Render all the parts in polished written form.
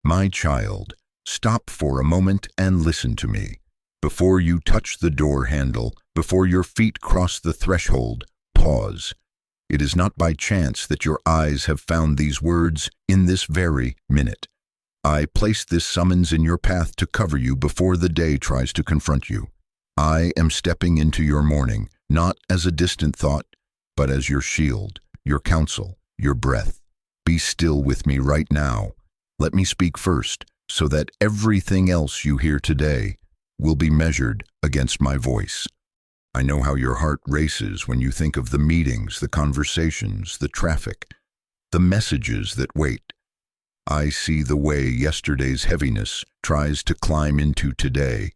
My child, stop for a moment and listen to me. Before you touch the door handle, before your feet cross the threshold, pause. It is not by chance that your eyes have found these words in this very minute. I place this summons in your path to cover you before the day tries to confront you. I am stepping into your morning, not as a distant thought, but as your shield, your counsel, your breath. Be still with me right now. Let me speak first, so that everything else you hear today will be measured against my voice. I know how your heart races when you think of the meetings, the conversations, the traffic, the messages that wait. I see the way yesterday's heaviness tries to climb into today,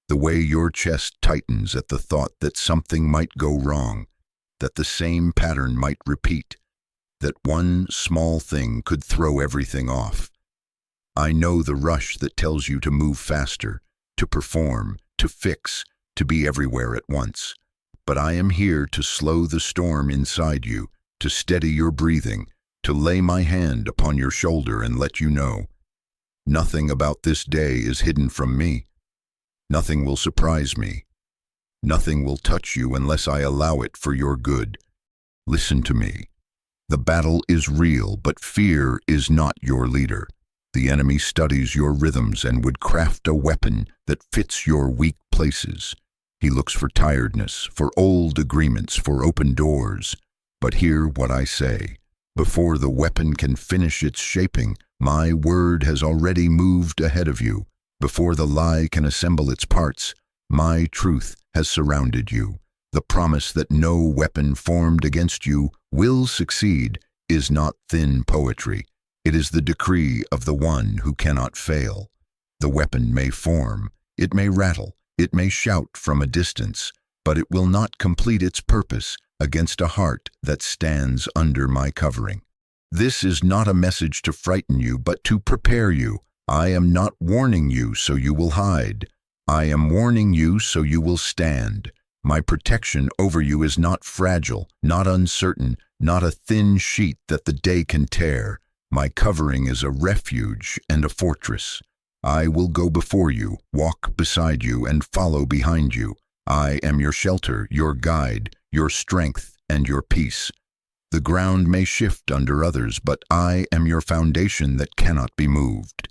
the way your chest tightens at the thought that something might go wrong, that the same pattern might repeat, that one small thing could throw everything off. I know the rush that tells you to move faster, to perform, to fix, to be everywhere at once. But I am here to slow the storm inside you, to steady your breathing, to lay my hand upon your shoulder and let you know. Nothing about this day is hidden from me. Nothing will surprise me. Nothing will touch you unless I allow it for your good. Listen to me. The battle is real, but fear is not your leader. The enemy studies your rhythms and would craft a weapon that fits your weak places. He looks for tiredness, for old agreements, for open doors. But hear what I say. Before the weapon can finish its shaping, my word has already moved ahead of you. Before the lie can assemble its parts, my truth has surrounded you. The promise that no weapon formed against you will succeed is not thin poetry. It is the decree of the one who cannot fail. The weapon may form, it may rattle, it may shout from a distance, but it will not complete its purpose against a heart that stands under my covering. This is not a message to frighten you, but to prepare you. I am not warning you so you will hide. I am warning you so you will stand. My protection over you is not fragile, not uncertain, not a thin sheet that the day can tear. My covering is a refuge and a fortress. I will go before you, walk beside you, and follow behind you. I am your shelter, your guide, your strength, and your peace. The ground may shift under others, but I am your foundation that cannot be moved.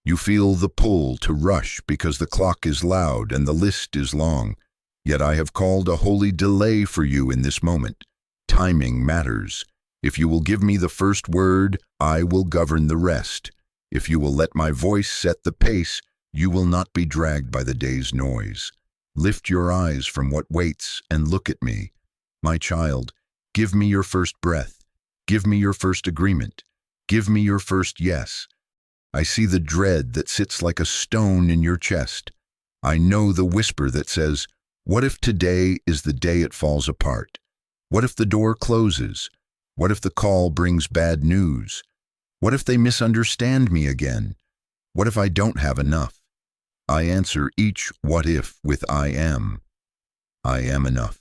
You feel the pull to rush because the clock is loud and the list is long. Yet I have called a holy delay for you in this moment. Timing matters. If you will give me the first word, I will govern the rest. If you will let my voice set the pace, you will not be dragged by the day's noise. Lift your eyes from what waits and look at me. My child, give me your first breath. Give me your first agreement. Give me your first yes. I see the dread that sits like a stone in your chest. I know the whisper that says, what if today is the day it falls apart? What if the door closes? What if the call brings bad news? What if they misunderstand me again? What if I don't have enough? I answer each what if with I am. I am enough.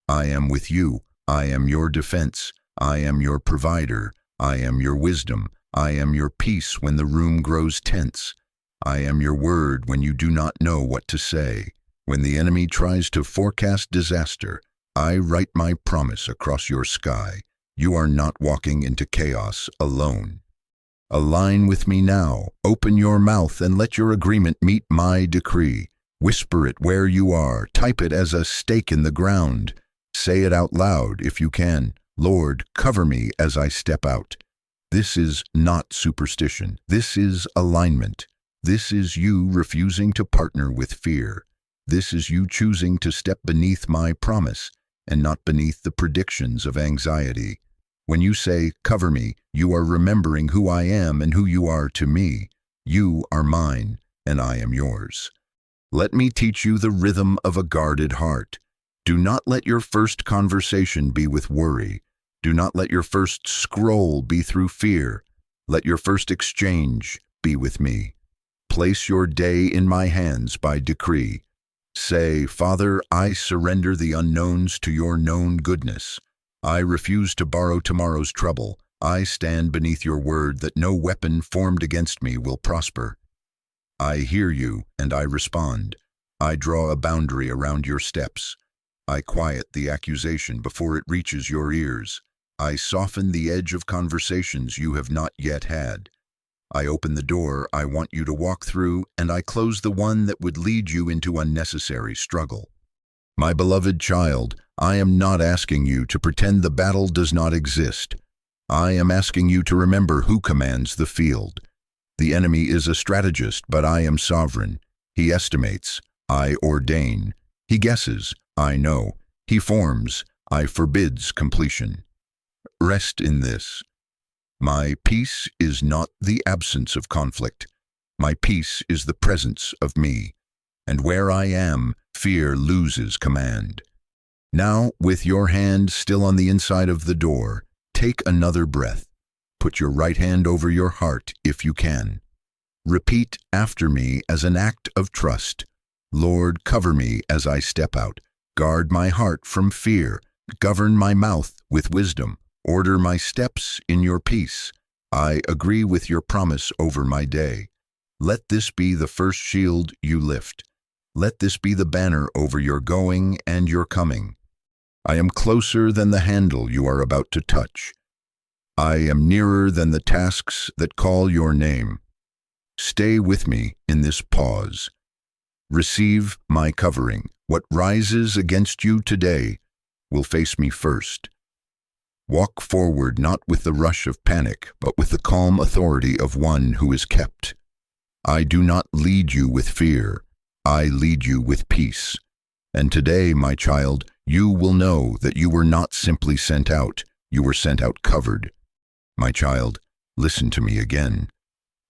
I am with you. I am your defense. I am your provider. I am your wisdom. I am your peace when the room grows tense. I am your word when you do not know what to say. When the enemy tries to forecast disaster, I write my promise across your sky. You are not walking into chaos alone. Align with me now. Open your mouth and let your agreement meet my decree. Whisper it where you are. Type it as a stake in the ground. Say it out loud if you can. Lord, cover me as I step out. This is not superstition. This is alignment. This is you refusing to partner with fear. This is you choosing to step beneath my promise and not beneath the predictions of anxiety. When you say, cover me, you are remembering who I am and who you are to me. You are mine, and I am yours. Let me teach you the rhythm of a guarded heart. Do not let your first conversation be with worry. Do not let your first scroll be through fear. Let your first exchange be with me. Place your day in my hands by decree. Say, Father, I surrender the unknowns to your known goodness. I refuse to borrow tomorrow's trouble. I stand beneath your word that no weapon formed against me will prosper. I hear you and I respond. I draw a boundary around your steps. I quiet the accusation before it reaches your ears. I soften the edge of conversations you have not yet had. I open the door I want you to walk through, and I close the one that would lead you into unnecessary struggle. My beloved child, I am not asking you to pretend the battle does not exist. I am asking you to remember who commands the field. The enemy is a strategist, but I am sovereign. He estimates, I ordain. He guesses, I know. He forms, I forbids completion. Rest in this. My peace is not the absence of conflict. My peace is the presence of me. And where I am, fear loses command. Now, with your hand still on the inside of the door, take another breath. Put your right hand over your heart if you can. Repeat after me as an act of trust. Lord, cover me as I step out. Guard my heart from fear. Govern my mouth with wisdom. Order my steps in your peace. I agree with your promise over my day. Let this be the first shield you lift. Let this be the banner over your going and your coming. I am closer than the handle you are about to touch. I am nearer than the tasks that call your name. Stay with me in this pause. Receive my covering. What rises against you today will face me first. Walk forward not with the rush of panic, but with the calm authority of one who is kept. I do not lead you with fear. I lead you with peace. And today, my child, you will know that you were not simply sent out, you were sent out covered. My child, listen to me again.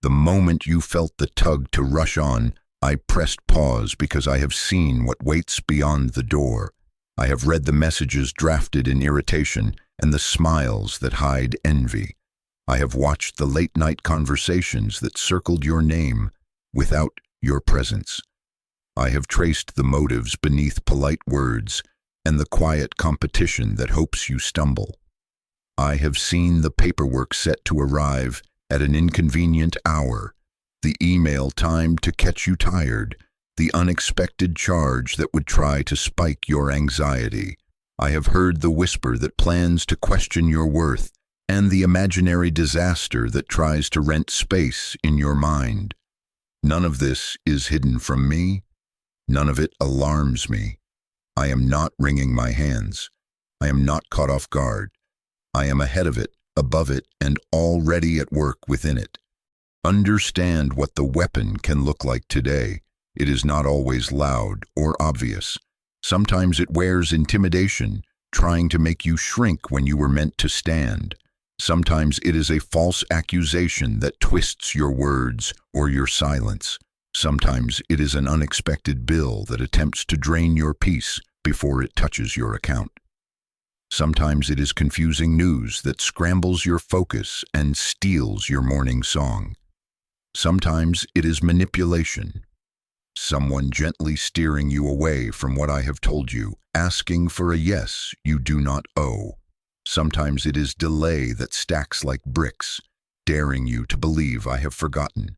The moment you felt the tug to rush on, I pressed pause because I have seen what waits beyond the door. I have read the messages drafted in irritation and the smiles that hide envy. I have watched the late-night conversations that circled your name without your presence. I have traced the motives beneath polite words and the quiet competition that hopes you stumble. I have seen the paperwork set to arrive at an inconvenient hour, the email timed to catch you tired, the unexpected charge that would try to spike your anxiety. I have heard the whisper that plans to question your worth and the imaginary disaster that tries to rent space in your mind. None of this is hidden from me. None of it alarms me. I am not wringing my hands. I am not caught off guard. I am ahead of it, above it, and already at work within it. Understand what the weapon can look like today. It is not always loud or obvious. Sometimes it wears intimidation, trying to make you shrink when you were meant to stand. Sometimes it is a false accusation that twists your words or your silence. Sometimes it is an unexpected bill that attempts to drain your peace before it touches your account. Sometimes it is confusing news that scrambles your focus and steals your morning song. Sometimes it is manipulation. Someone gently steering you away from what I have told you, asking for a yes you do not owe. Sometimes it is delay that stacks like bricks, daring you to believe I have forgotten.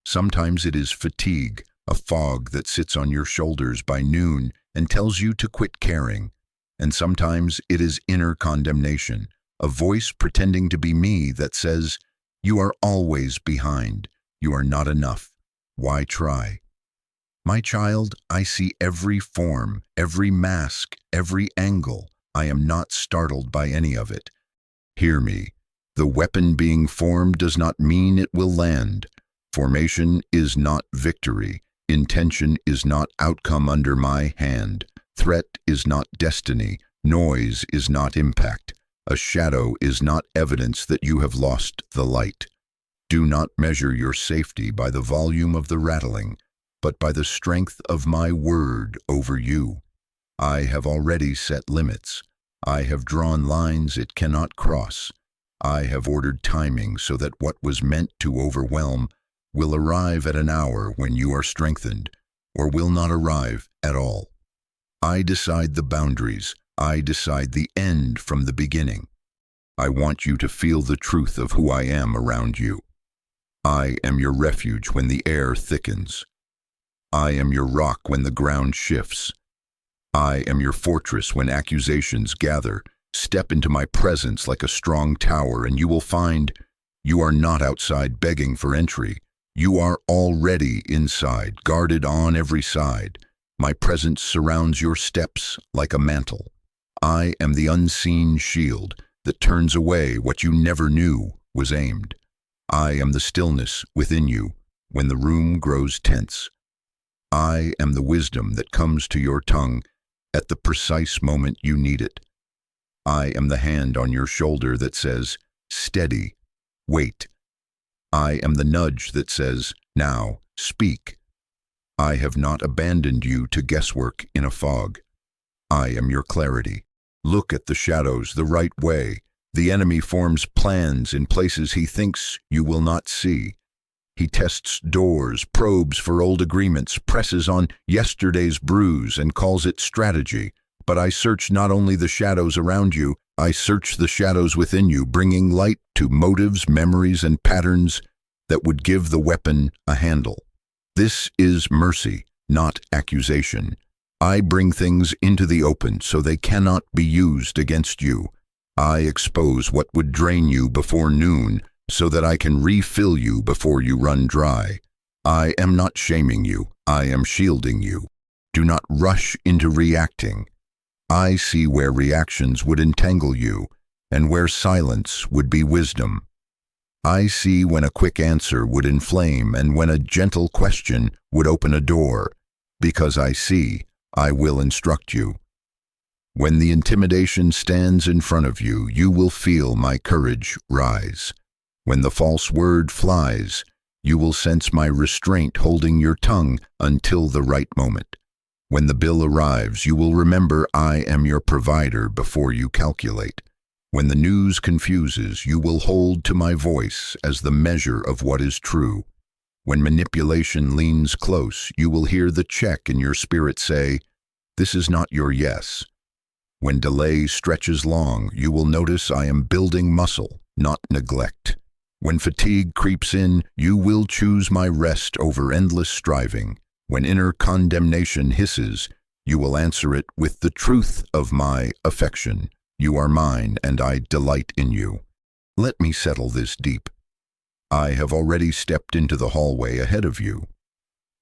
Sometimes it is fatigue, a fog that sits on your shoulders by noon and tells you to quit caring. And sometimes it is inner condemnation, a voice pretending to be me that says, "You are always behind. You are not enough. Why try?" My child, I see every form, every mask, every angle. I am not startled by any of it. Hear me. The weapon being formed does not mean it will land. Formation is not victory. Intention is not outcome under my hand. Threat is not destiny. Noise is not impact. A shadow is not evidence that you have lost the light. Do not measure your safety by the volume of the rattling, but by the strength of my word over you. I have already set limits. I have drawn lines it cannot cross. I have ordered timing so that what was meant to overwhelm will arrive at an hour when you are strengthened, or will not arrive at all. I decide the boundaries. I decide the end from the beginning. I want you to feel the truth of who I am around you. I am your refuge when the air thickens. I am your rock when the ground shifts. I am your fortress when accusations gather. Step into my presence like a strong tower, and you will find you are not outside begging for entry. You are already inside, guarded on every side. My presence surrounds your steps like a mantle. I am the unseen shield that turns away what you never knew was aimed. I am the stillness within you when the room grows tense. I am the wisdom that comes to your tongue at the precise moment you need it. I am the hand on your shoulder that says, steady, wait. I am the nudge that says, now, speak. I have not abandoned you to guesswork in a fog. I am your clarity. Look at the shadows the right way. The enemy forms plans in places he thinks you will not see. He tests doors, probes for old agreements, presses on yesterday's bruise and calls it strategy. But I search not only the shadows around you, I search the shadows within you, bringing light to motives, memories, and patterns that would give the weapon a handle. This is mercy, not accusation. I bring things into the open so they cannot be used against you. I expose what would drain you before noon so that I can refill you before you run dry. I am not shaming you, I am shielding you. Do not rush into reacting. I see where reactions would entangle you and where silence would be wisdom. I see when a quick answer would inflame and when a gentle question would open a door. Because I see, I will instruct you. When the intimidation stands in front of you, you will feel my courage rise. When the false word flies, you will sense my restraint holding your tongue until the right moment. When the bill arrives, you will remember I am your provider before you calculate. When the news confuses, you will hold to my voice as the measure of what is true. When manipulation leans close, you will hear the check in your spirit say, "This is not your yes." When delay stretches long, you will notice I am building muscle, not neglect. When fatigue creeps in, you will choose my rest over endless striving. When inner condemnation hisses, you will answer it with the truth of my affection. You are mine, and I delight in you. Let me settle this deep. I have already stepped into the hallway ahead of you.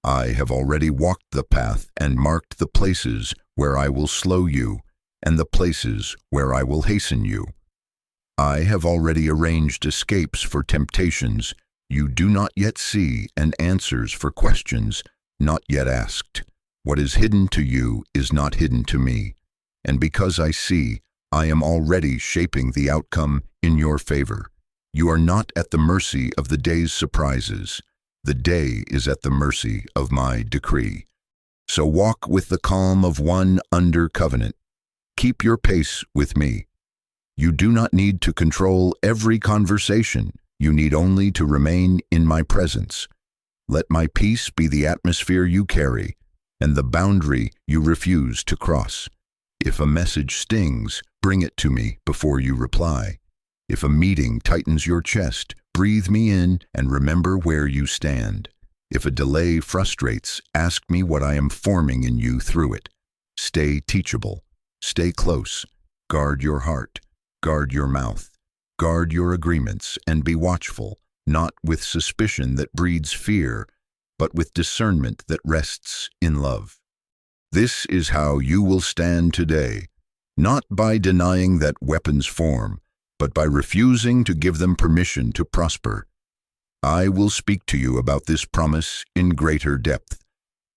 I have already walked the path and marked the places where I will slow you and the places where I will hasten you. I have already arranged escapes for temptations you do not yet see and answers for questions not yet asked. What is hidden to you is not hidden to me, and because I see, I am already shaping the outcome in your favor. You are not at the mercy of the day's surprises. The day is at the mercy of my decree. So walk with the calm of one under covenant. Keep your pace with me. You do not need to control every conversation. You need only to remain in my presence. Let my peace be the atmosphere you carry and the boundary you refuse to cross. If a message stings, bring it to me before you reply. If a meeting tightens your chest, breathe me in and remember where you stand. If a delay frustrates, ask me what I am forming in you through it. Stay teachable. Stay close. Guard your heart. Guard your mouth. Guard your agreements and be watchful, not with suspicion that breeds fear, but with discernment that rests in love. This is how you will stand today, not by denying that weapons form, but by refusing to give them permission to prosper. I will speak to you about this promise in greater depth,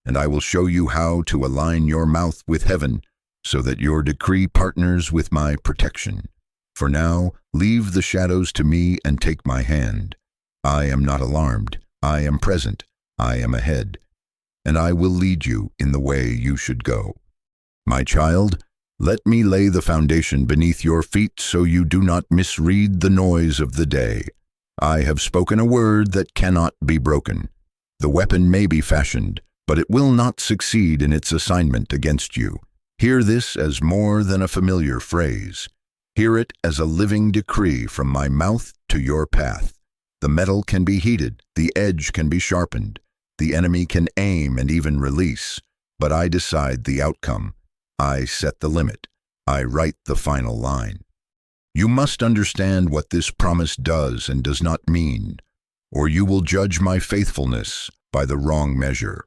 and I will show you how to align your mouth with heaven so that your decree partners with my protection. For now, leave the shadows to me and take my hand. I am not alarmed. I am present. I am ahead. And I will lead you in the way you should go. My child, let me lay the foundation beneath your feet so you do not misread the noise of the day. I have spoken a word that cannot be broken. The weapon may be fashioned, but it will not succeed in its assignment against you. Hear this as more than a familiar phrase. Hear it as a living decree from my mouth to your path. The metal can be heated, the edge can be sharpened, the enemy can aim and even release, but I decide the outcome. I set the limit. I write the final line. You must understand what this promise does and does not mean, or you will judge my faithfulness by the wrong measure.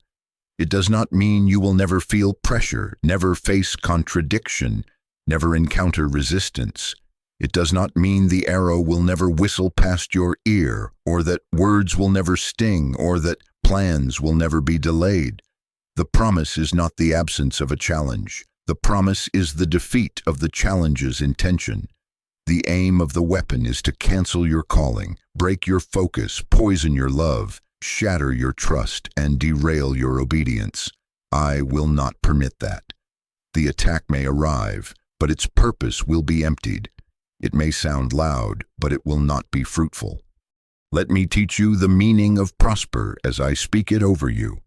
It does not mean you will never feel pressure, never face contradiction, never encounter resistance. It does not mean the arrow will never whistle past your ear, or that words will never sting, or that plans will never be delayed. The promise is not the absence of a challenge. The promise is the defeat of the challenge's intention. The aim of the weapon is to cancel your calling, break your focus, poison your love, shatter your trust, and derail your obedience. I will not permit that. The attack may arrive, but its purpose will be emptied. It may sound loud, but it will not be fruitful. Let me teach you the meaning of prosper as I speak it over you.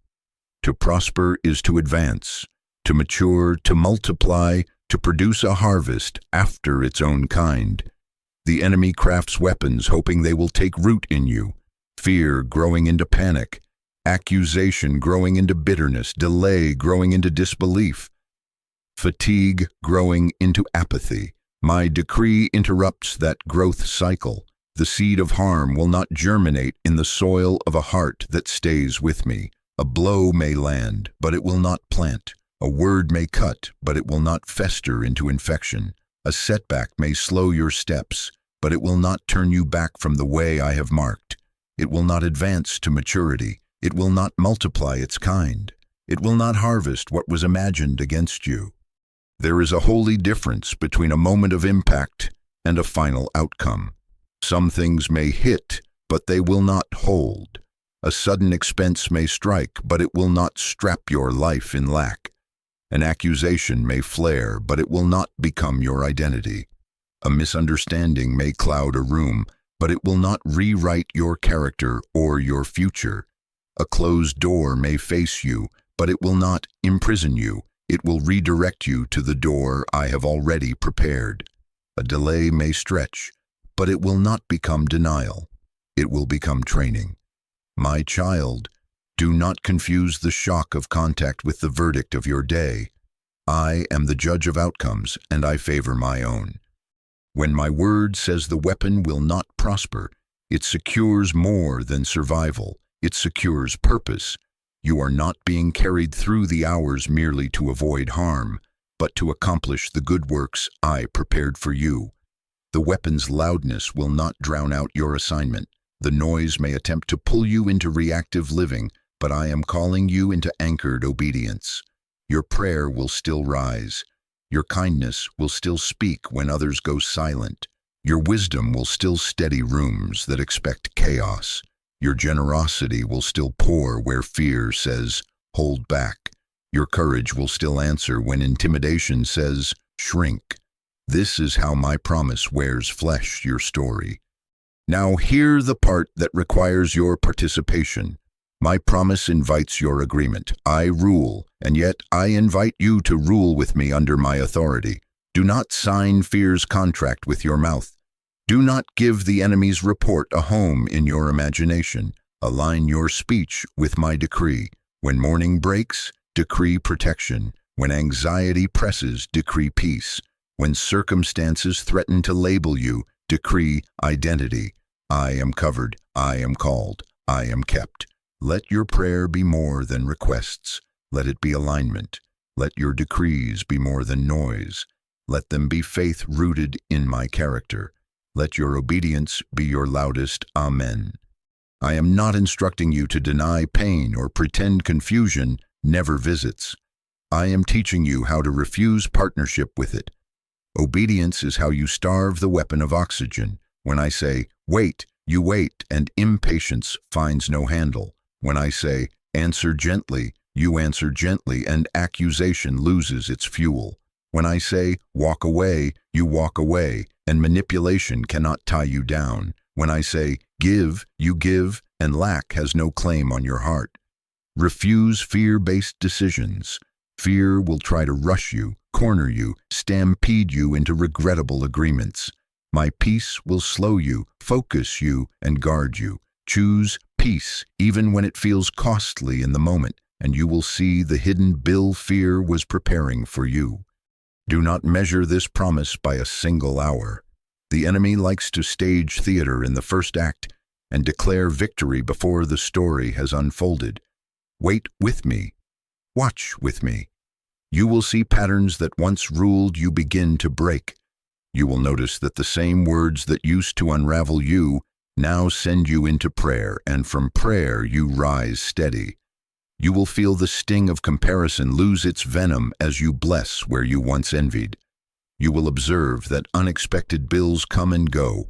To prosper is to advance, to mature, to multiply, to produce a harvest after its own kind. The enemy crafts weapons hoping they will take root in you. Fear growing into panic, accusation growing into bitterness, delay growing into disbelief, fatigue growing into apathy. My decree interrupts that growth cycle. The seed of harm will not germinate in the soil of a heart that stays with me. A blow may land, but it will not plant. A word may cut, but it will not fester into infection. A setback may slow your steps, but it will not turn you back from the way I have marked. It will not advance to maturity. It will not multiply its kind. It will not harvest what was imagined against you. There is a holy difference between a moment of impact and a final outcome. Some things may hit, but they will not hold. A sudden expense may strike, but it will not strap your life in lack. An accusation may flare, but it will not become your identity. A misunderstanding may cloud a room, but it will not rewrite your character or your future. A closed door may face you, but it will not imprison you. It will redirect you to the door I have already prepared. A delay may stretch, but it will not become denial. It will become training. My child, do not confuse the shock of contact with the verdict of your day. I am the judge of outcomes, and I favor my own. When my word says the weapon will not prosper, it secures more than survival. It secures purpose. You are not being carried through the hours merely to avoid harm, but to accomplish the good works I prepared for you. The weapon's loudness will not drown out your assignment. The noise may attempt to pull you into reactive living, but I am calling you into anchored obedience. Your prayer will still rise. Your kindness will still speak when others go silent. Your wisdom will still steady rooms that expect chaos. Your generosity will still pour where fear says, hold back. Your courage will still answer when intimidation says, shrink. This is how my promise wears flesh, your story. Now hear the part that requires your participation. My promise invites your agreement. I rule, and yet I invite you to rule with me under my authority. Do not sign fear's contract with your mouth. Do not give the enemy's report a home in your imagination. Align your speech with my decree. When morning breaks, decree protection. When anxiety presses, decree peace. When circumstances threaten to label you, decree identity. I am covered, I am called, I am kept. Let your prayer be more than requests. Let it be alignment. Let your decrees be more than noise. Let them be faith rooted in my character. Let your obedience be your loudest amen. I am not instructing you to deny pain or pretend confusion never visits. I am teaching you how to refuse partnership with it. Obedience is how you starve the weapon of oxygen. When I say, wait, you wait, and impatience finds no handle. When I say, answer gently, you answer gently, and accusation loses its fuel. When I say, walk away, you walk away, and manipulation cannot tie you down. When I say, give, you give, and lack has no claim on your heart. Refuse fear-based decisions. Fear will try to rush you, corner you, stampede you into regrettable agreements. My peace will slow you, focus you, and guard you. Choose peace, even when it feels costly in the moment, and you will see the hidden bill fear was preparing for you. Do not measure this promise by a single hour. The enemy likes to stage theater in the first act and declare victory before the story has unfolded. Wait with me. Watch with me. You will see patterns that once ruled you begin to break. You will notice that the same words that used to unravel you now send you into prayer, and from prayer you rise steady. You will feel the sting of comparison lose its venom as you bless where you once envied. You will observe that unexpected bills come and go,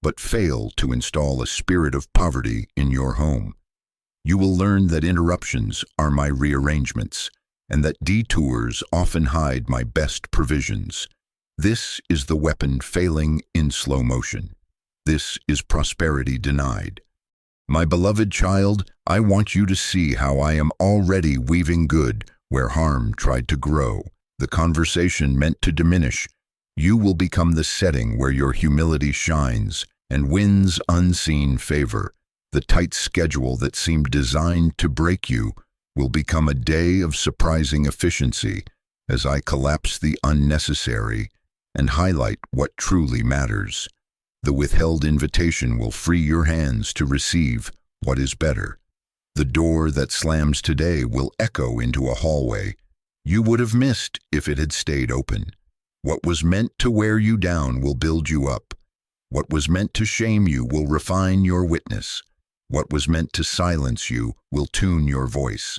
but fail to install a spirit of poverty in your home. You will learn that interruptions are my rearrangements, and that detours often hide my best provisions. This is the weapon failing in slow motion. This is prosperity denied. My beloved child, I want you to see how I am already weaving good where harm tried to grow. The conversation meant to diminish. You will become the setting where your humility shines and wins unseen favor. The tight schedule that seemed designed to break you will become a day of surprising efficiency as I collapse the unnecessary and highlight what truly matters. The withheld invitation will free your hands to receive what is better. The door that slams today will echo into a hallway you would have missed if it had stayed open. What was meant to wear you down will build you up. What was meant to shame you will refine your witness. What was meant to silence you will tune your voice.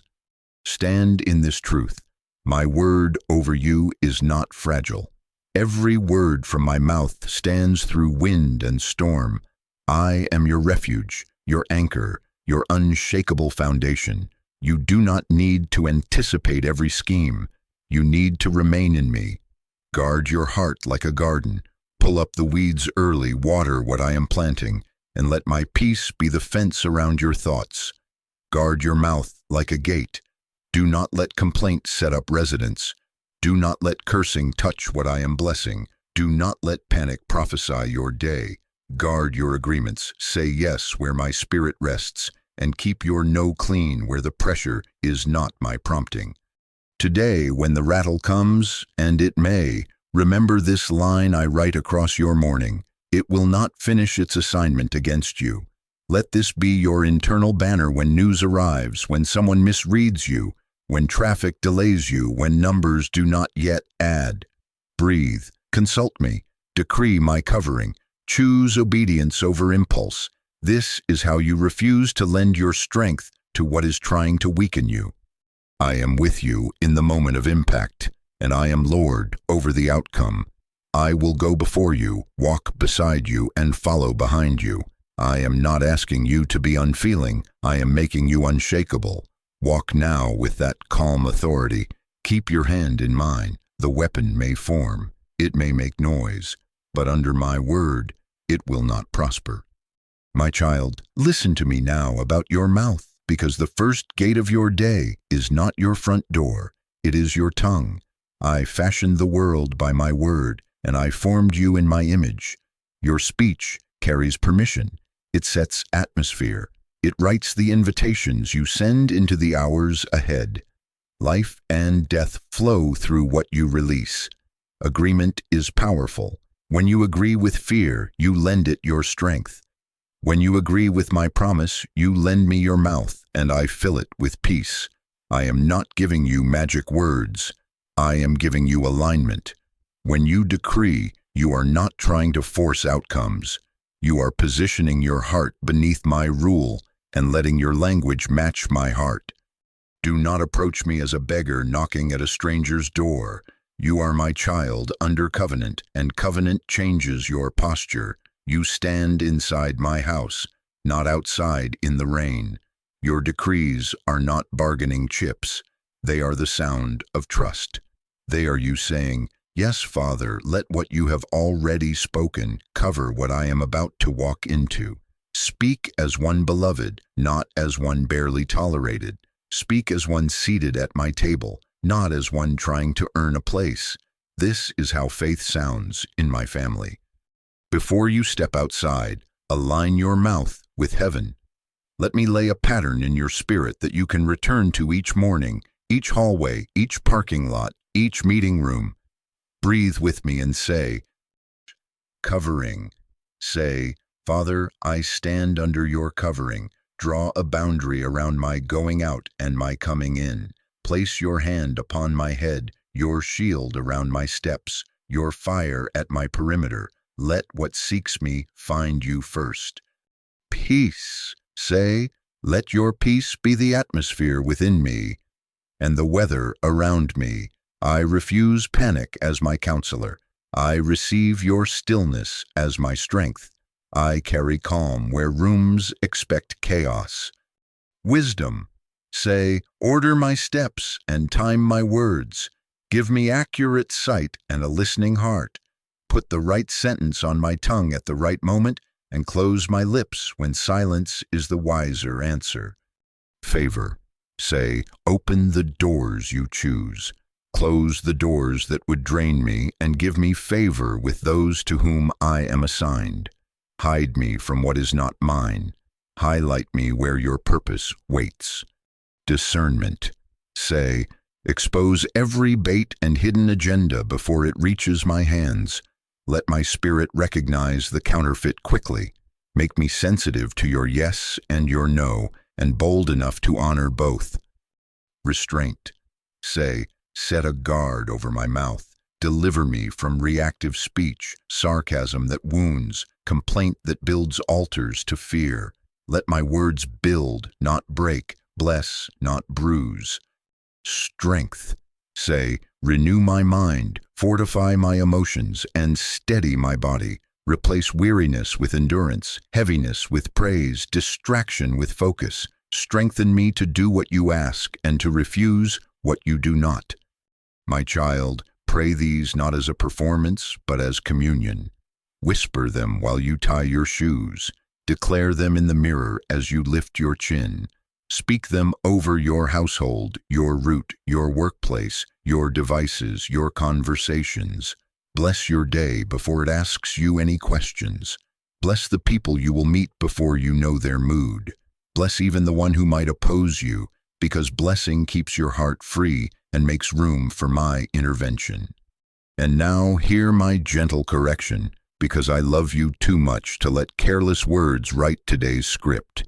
Stand in this truth. My word over you is not fragile. Every word from my mouth stands through wind and storm. I am your refuge, your anchor, your unshakable foundation. You do not need to anticipate every scheme. You need to remain in me. Guard your heart like a garden. Pull up the weeds early, water what I am planting, and let my peace be the fence around your thoughts. Guard your mouth like a gate. Do not let complaint set up residence. Do not let cursing touch what I am blessing. Do not let panic prophesy your day. Guard your agreements. Say yes where my spirit rests, and keep your no clean where the pressure is not my prompting. Today, when the rattle comes, and it may, remember this line I write across your morning. It will not finish its assignment against you. Let this be your internal banner when news arrives, when someone misreads you, when traffic delays you, when numbers do not yet add. Breathe, consult me, decree my covering, choose obedience over impulse. This is how you refuse to lend your strength to what is trying to weaken you. I am with you in the moment of impact, and I am Lord over the outcome. I will go before you, walk beside you, and follow behind you. I am not asking you to be unfeeling. I am making you unshakable. Walk now with that calm authority. Keep your hand in mine. The weapon may form. It may make noise. But under my word, it will not prosper. My child, listen to me now about your mouth, because the first gate of your day is not your front door. It is your tongue. I fashioned the world by my word, and I formed you in my image. Your speech carries permission. It sets atmosphere. It writes the invitations you send into the hours ahead. Life and death flow through what you release. Agreement is powerful. When you agree with fear, you lend it your strength. When you agree with my promise, you lend me your mouth, and I fill it with peace. I am not giving you magic words. I am giving you alignment. When you decree, you are not trying to force outcomes. You are positioning your heart beneath my rule and letting your language match my heart. Do not approach me as a beggar knocking at a stranger's door. You are my child under covenant, and covenant changes your posture. You stand inside my house, not outside in the rain. Your decrees are not bargaining chips. They are the sound of trust. They are you saying, "Yes, Father, let what you have already spoken cover what I am about to walk into." Speak as one beloved, not as one barely tolerated. Speak as one seated at my table, not as one trying to earn a place. This is how faith sounds in my family. Before you step outside, align your mouth with heaven. Let me lay a pattern in your spirit that you can return to each morning, each hallway, each parking lot, each meeting room. Breathe with me and say, covering. Say, Father, I stand under your covering. Draw a boundary around my going out and my coming in. Place your hand upon my head, your shield around my steps, your fire at my perimeter. Let what seeks me find you first. Peace. Say, let your peace be the atmosphere within me and the weather around me. I refuse panic as my counselor. I receive your stillness as my strength. I carry calm where rooms expect chaos. Wisdom. Say, order my steps and time my words. Give me accurate sight and a listening heart. Put the right sentence on my tongue at the right moment and close my lips when silence is the wiser answer. Favor. Say, open the doors you choose. Close the doors that would drain me and give me favor with those to whom I am assigned. Hide me from what is not mine. Highlight me where your purpose waits. Discernment. Say, expose every bait and hidden agenda before it reaches my hands. Let my spirit recognize the counterfeit quickly. Make me sensitive to your yes and your no, and bold enough to honor both. Restraint. Say, set a guard over my mouth. Deliver me from reactive speech, sarcasm that wounds, complaint that builds altars to fear. Let my words build, not break, bless, not bruise. Strength. Say, renew my mind, fortify my emotions, and steady my body. Replace weariness with endurance, heaviness with praise, distraction with focus. Strengthen me to do what you ask and to refuse what you do not. My child, pray these not as a performance, but as communion. Whisper them while you tie your shoes. Declare them in the mirror as you lift your chin. Speak them over your household, your route, your workplace, your devices, your conversations. Bless your day before it asks you any questions. Bless the people you will meet before you know their mood. Bless even the one who might oppose you, because blessing keeps your heart free and makes room for my intervention. And now hear my gentle correction, because I love you too much to let careless words write today's script.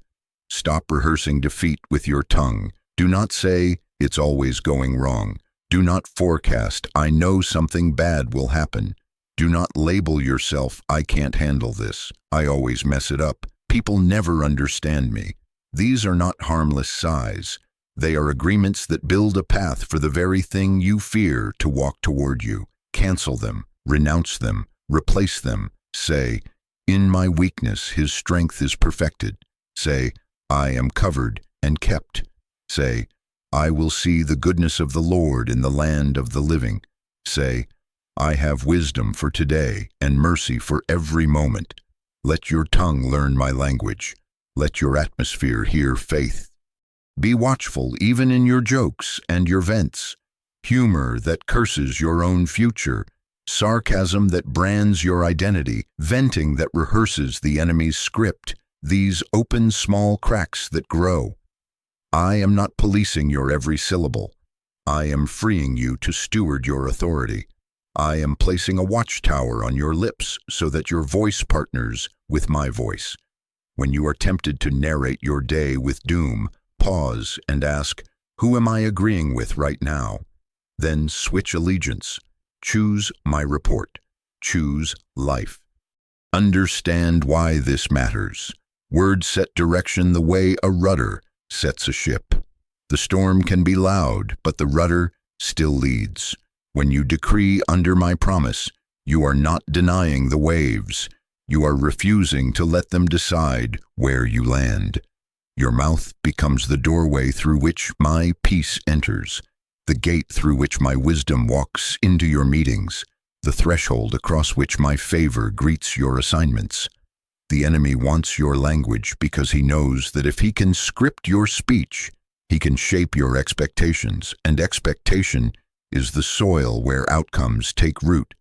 Stop rehearsing defeat with your tongue. Do not say, it's always going wrong. Do not forecast, I know something bad will happen. Do not label yourself, I can't handle this. I always mess it up. People never understand me. These are not harmless sighs. They are agreements that build a path for the very thing you fear to walk toward you. Cancel them, renounce them, replace them. Say, in my weakness his strength is perfected. Say, I am covered and kept. Say, I will see the goodness of the Lord in the land of the living. Say, I have wisdom for today and mercy for every moment. Let your tongue learn my language. Let your atmosphere hear faith. Be watchful even in your jokes and your vents. Humor that curses your own future. Sarcasm that brands your identity. Venting that rehearses the enemy's script. These open small cracks that grow. I am not policing your every syllable. I am freeing you to steward your authority. I am placing a watchtower on your lips so that your voice partners with my voice. When you are tempted to narrate your day with doom, pause and ask, who am I agreeing with right now? Then switch allegiance. Choose my report. Choose life. Understand why this matters. Words set direction the way a rudder sets a ship. The storm can be loud, but the rudder still leads. When you decree under my promise, you are not denying the waves. You are refusing to let them decide where you land. Your mouth becomes the doorway through which my peace enters, the gate through which my wisdom walks into your meetings, the threshold across which my favor greets your assignments. The enemy wants your language because he knows that if he can script your speech, he can shape your expectations, and expectation is the soil where outcomes take root.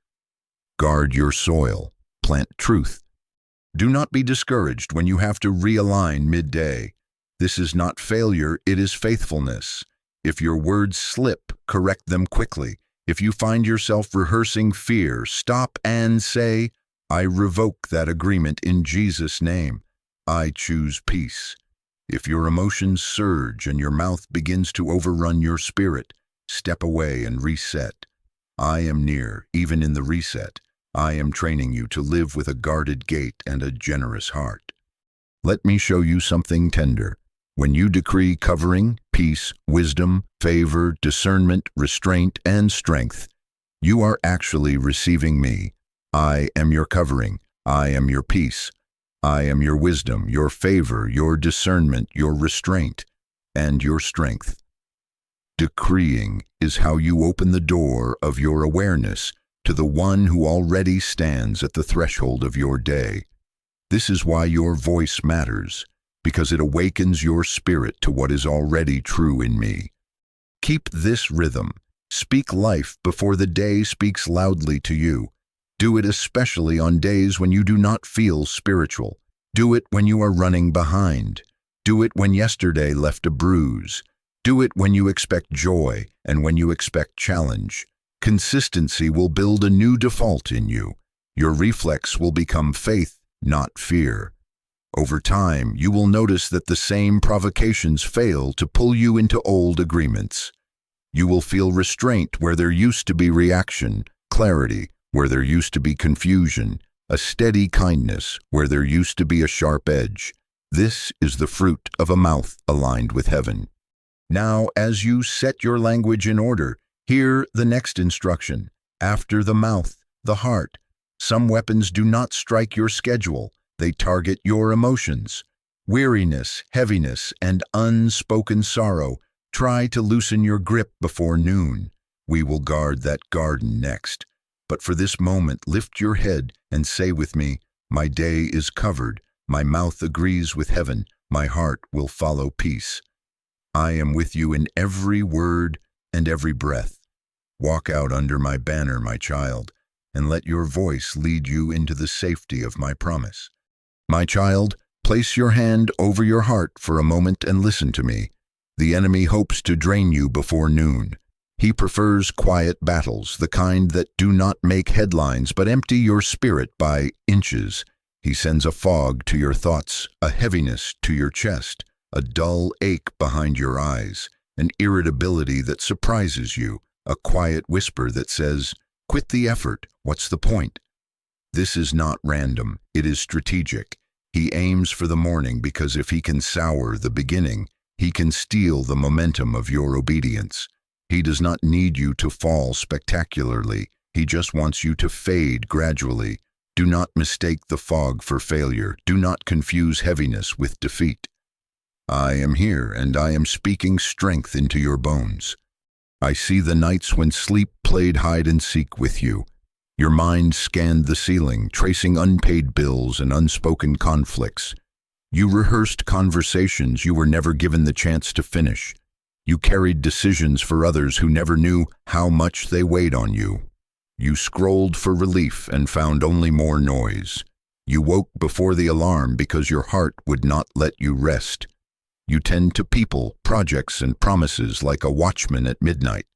Guard your soil. Plant truth. Do not be discouraged when you have to realign midday. This is not failure, it is faithfulness. If your words slip, correct them quickly. If you find yourself rehearsing fear, stop and say, I revoke that agreement in Jesus' name. I choose peace. If your emotions surge and your mouth begins to overrun your spirit, step away and reset. I am near, even in the reset. I am training you to live with a guarded gate and a generous heart. Let me show you something tender. When you decree covering, peace, wisdom, favor, discernment, restraint, and strength, you are actually receiving me. I am your covering. I am your peace. I am your wisdom, your favor, your discernment, your restraint, and your strength. Decreeing is how you open the door of your awareness to the one who already stands at the threshold of your day. This is why your voice matters, because it awakens your spirit to what is already true in me. Keep this rhythm. Speak life before the day speaks loudly to you. Do it especially on days when you do not feel spiritual. Do it when you are running behind. Do it when yesterday left a bruise. Do it when you expect joy and when you expect challenge. Consistency will build a new default in you. Your reflex will become faith, not fear. Over time, you will notice that the same provocations fail to pull you into old agreements. You will feel restraint where there used to be reaction, clarity where there used to be confusion, a steady kindness where there used to be a sharp edge. This is the fruit of a mouth aligned with heaven. Now, as you set your language in order, hear the next instruction. After the mouth, the heart. Some weapons do not strike your schedule. They target your emotions. Weariness, heaviness, and unspoken sorrow. Try to loosen your grip before noon. We will guard that garden next. But for this moment, lift your head and say with me, my day is covered. My mouth agrees with heaven. My heart will follow peace. I am with you in every word and every breath. Walk out under my banner, my child, and let your voice lead you into the safety of my promise. My child, place your hand over your heart for a moment and listen to me. The enemy hopes to drain you before noon. He prefers quiet battles, the kind that do not make headlines but empty your spirit by inches. He sends a fog to your thoughts, a heaviness to your chest, a dull ache behind your eyes, an irritability that surprises you, a quiet whisper that says, quit the effort, what's the point? This is not random, it is strategic. He aims for the morning because if he can sour the beginning, he can steal the momentum of your obedience. He does not need you to fall spectacularly. He just wants you to fade gradually. Do not mistake the fog for failure. Do not confuse heaviness with defeat. I am here, and I am speaking strength into your bones. I see the nights when sleep played hide and seek with you. Your mind scanned the ceiling, tracing unpaid bills and unspoken conflicts. You rehearsed conversations you were never given the chance to finish. You carried decisions for others who never knew how much they weighed on you. You scrolled for relief and found only more noise. You woke before the alarm because your heart would not let you rest. You tend to people, projects, and promises like a watchman at midnight,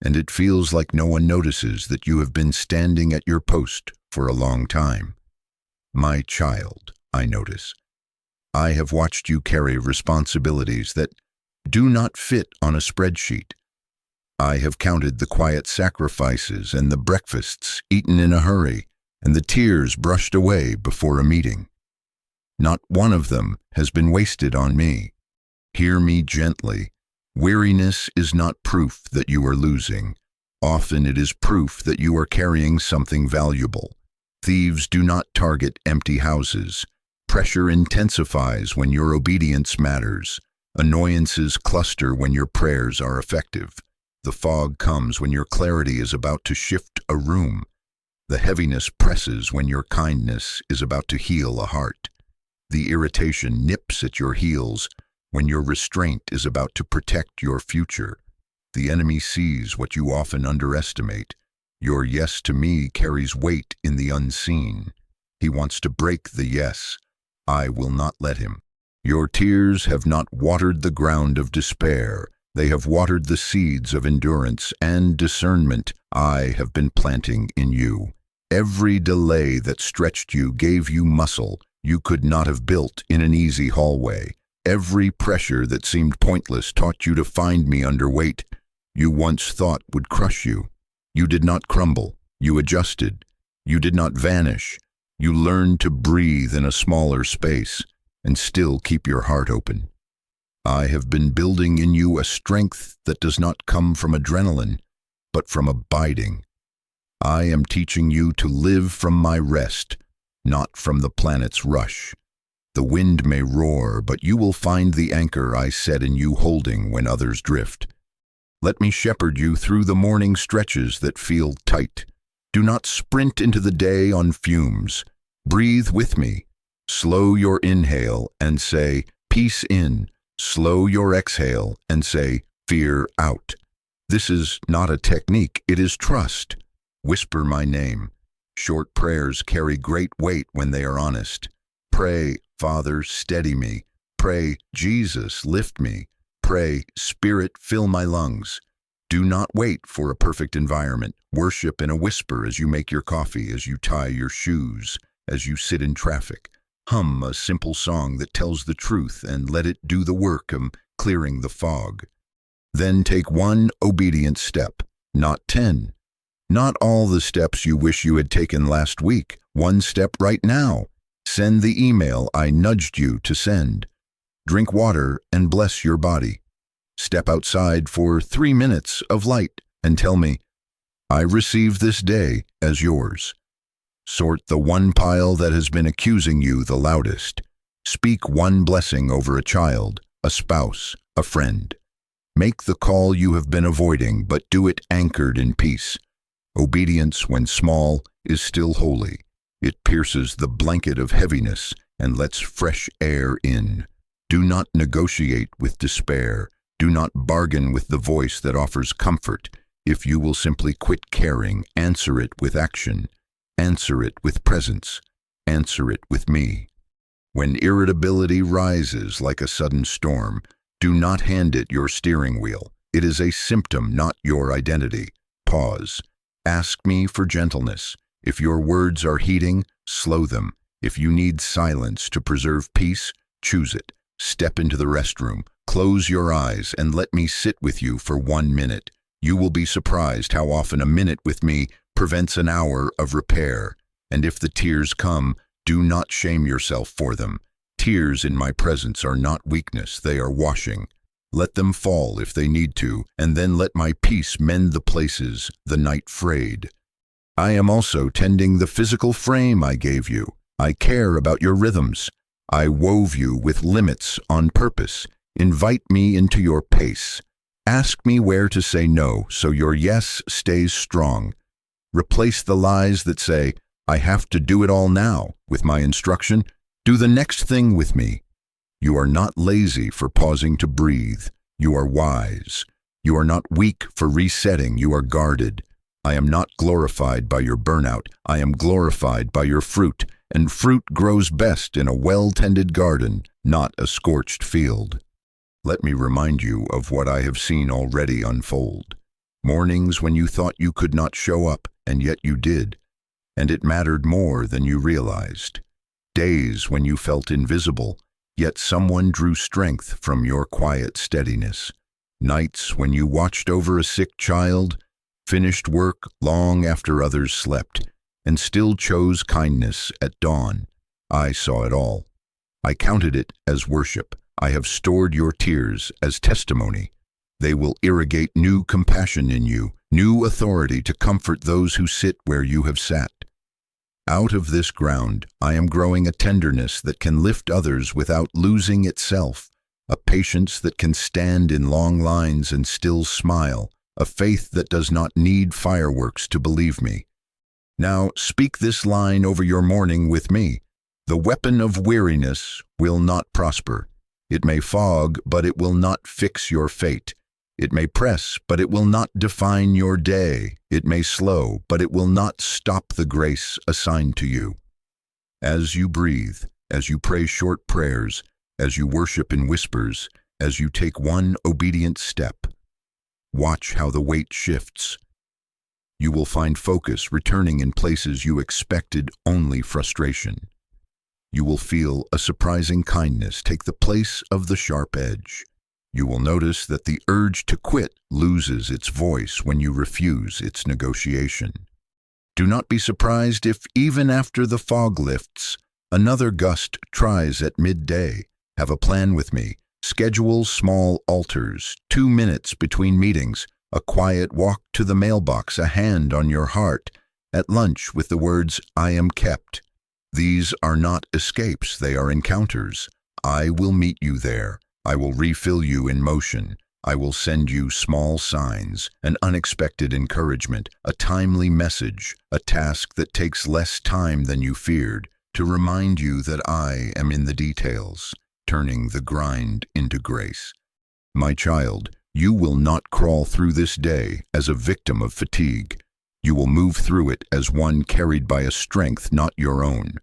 and it feels like no one notices that you have been standing at your post for a long time. My child, I notice. I have watched you carry responsibilities that do not fit on a spreadsheet. I have counted the quiet sacrifices and the breakfasts eaten in a hurry and the tears brushed away before a meeting. Not one of them has been wasted on me. Hear me gently. Weariness is not proof that you are losing. Often it is proof that you are carrying something valuable. Thieves do not target empty houses. Pressure intensifies when your obedience matters. Annoyances cluster when your prayers are effective. The fog comes when your clarity is about to shift a room. The heaviness presses when your kindness is about to heal a heart. The irritation nips at your heels when your restraint is about to protect your future. The enemy sees what you often underestimate. Your yes to me carries weight in the unseen. He wants to break the yes. I will not let him. Your tears have not watered the ground of despair. They have watered the seeds of endurance and discernment I have been planting in you. Every delay that stretched you gave you muscle you could not have built in an easy hallway. Every pressure that seemed pointless taught you to find me underweight. You once thought would crush you. You did not crumble. You adjusted. You did not vanish. You learned to breathe in a smaller space and still keep your heart open. I have been building in you a strength that does not come from adrenaline, but from abiding. I am teaching you to live from my rest, not from the planet's rush. The wind may roar, but you will find the anchor I set in you holding when others drift. Let me shepherd you through the morning stretches that feel tight. Do not sprint into the day on fumes. Breathe with me. Slow your inhale and say, peace in. Slow your exhale and say, fear out. This is not a technique, it is trust. Whisper my name. Short prayers carry great weight when they are honest. Pray, Father, steady me. Pray, Jesus, lift me. Pray, Spirit, fill my lungs. Do not wait for a perfect environment. Worship in a whisper as you make your coffee, as you tie your shoes, as you sit in traffic. Hum a simple song that tells the truth and let it do the work of clearing the fog. Then take one obedient step, not 10. Not all the steps you wish you had taken last week. One step right now. Send the email I nudged you to send. Drink water and bless your body. Step outside for 3 minutes of light and tell me, I receive this day as yours. Sort the one pile that has been accusing you the loudest. Speak one blessing over a child, a spouse, a friend. Make the call you have been avoiding, but do it anchored in peace. Obedience, when small, is still holy. It pierces the blanket of heaviness and lets fresh air in. Do not negotiate with despair. Do not bargain with the voice that offers comfort. If you will simply quit caring, answer it with action. Answer it with presence. Answer it with me. When irritability rises like a sudden storm, do not hand it your steering wheel. It is a symptom, not your identity. Pause. Ask me for gentleness. If your words are heating, slow them. If you need silence to preserve peace, choose it. Step into the restroom. Close your eyes and let me sit with you for 1 minute. You will be surprised how often a minute with me prevents an hour of repair. And if the tears come, do not shame yourself for them. Tears in my presence are not weakness, they are washing. Let them fall if they need to, and then let my peace mend the places the night frayed. I am also tending the physical frame I gave you. I care about your rhythms. I wove you with limits on purpose. Invite me into your pace. Ask me where to say no so your yes stays strong. Replace the lies that say, I have to do it all now, with my instruction, do the next thing with me. You are not lazy for pausing to breathe. You are wise. You are not weak for resetting. You are guarded. I am not glorified by your burnout. I am glorified by your fruit, and fruit grows best in a well-tended garden, not a scorched field. Let me remind you of what I have seen already unfold. Mornings when you thought you could not show up, and yet you did, and it mattered more than you realized. Days when you felt invisible, yet someone drew strength from your quiet steadiness. Nights when you watched over a sick child, finished work long after others slept, and still chose kindness at dawn. I saw it all. I counted it as worship. I have stored your tears as testimony. They will irrigate new compassion in you, new authority to comfort those who sit where you have sat. Out of this ground, I am growing a tenderness that can lift others without losing itself, a patience that can stand in long lines and still smile, a faith that does not need fireworks to believe me. Now speak this line over your morning with me. The weapon of weariness will not prosper. It may fog, but it will not fix your fate. It may press, but it will not define your day. It may slow, but it will not stop the grace assigned to you. As you breathe, as you pray short prayers, as you worship in whispers, as you take one obedient step, watch how the weight shifts. You will find focus returning in places you expected only frustration. You will feel a surprising kindness take the place of the sharp edge. You will notice that the urge to quit loses its voice when you refuse its negotiation. Do not be surprised if, even after the fog lifts, another gust tries at midday. Have a plan with me. Schedule small altars, 2 minutes between meetings, a quiet walk to the mailbox, a hand on your heart, at lunch with the words, "I am kept." These are not escapes, they are encounters. I will meet you there. I will refill you in motion. I will send you small signs, an unexpected encouragement, a timely message, a task that takes less time than you feared, to remind you that I am in the details, turning the grind into grace. My child, you will not crawl through this day as a victim of fatigue. You will move through it as one carried by a strength not your own.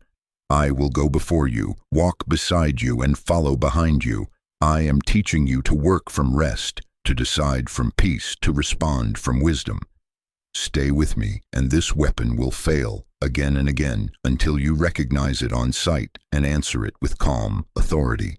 I will go before you, walk beside you, and follow behind you. I am teaching you to work from rest, to decide from peace, to respond from wisdom. Stay with me, and this weapon will fail again and again until you recognize it on sight and answer it with calm authority.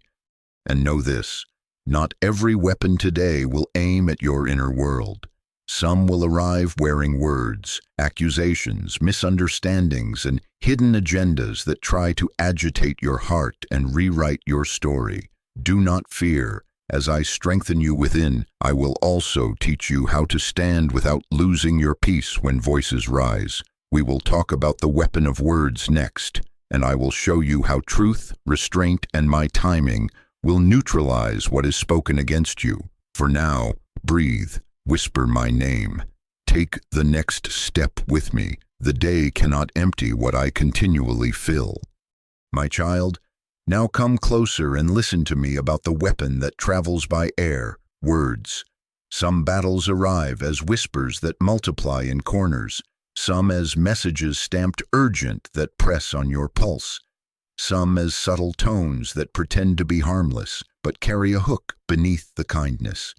And know this, not every weapon today will aim at your inner world. Some will arrive wearing words, accusations, misunderstandings, and hidden agendas that try to agitate your heart and rewrite your story. Do not fear. As I strengthen you within, I will also teach you how to stand without losing your peace when voices rise. We will talk about the weapon of words next, and I will show you how truth, restraint, and my timing will neutralize what is spoken against you. For now, breathe, whisper my name. Take the next step with me. The day cannot empty what I continually fill. My child, now come closer and listen to me about the weapon that travels by air, words. Some battles arrive as whispers that multiply in corners, some as messages stamped urgent that press on your pulse, some as subtle tones that pretend to be harmless but carry a hook beneath the kindness.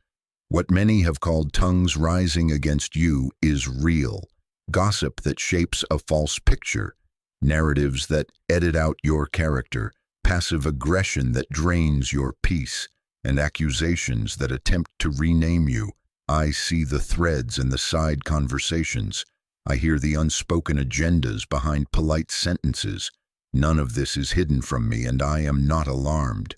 What many have called tongues rising against you is real, gossip that shapes a false picture, narratives that edit out your character, passive aggression that drains your peace, and accusations that attempt to rename you. I see the threads and the side conversations. I hear the unspoken agendas behind polite sentences. None of this is hidden from me, and I am not alarmed.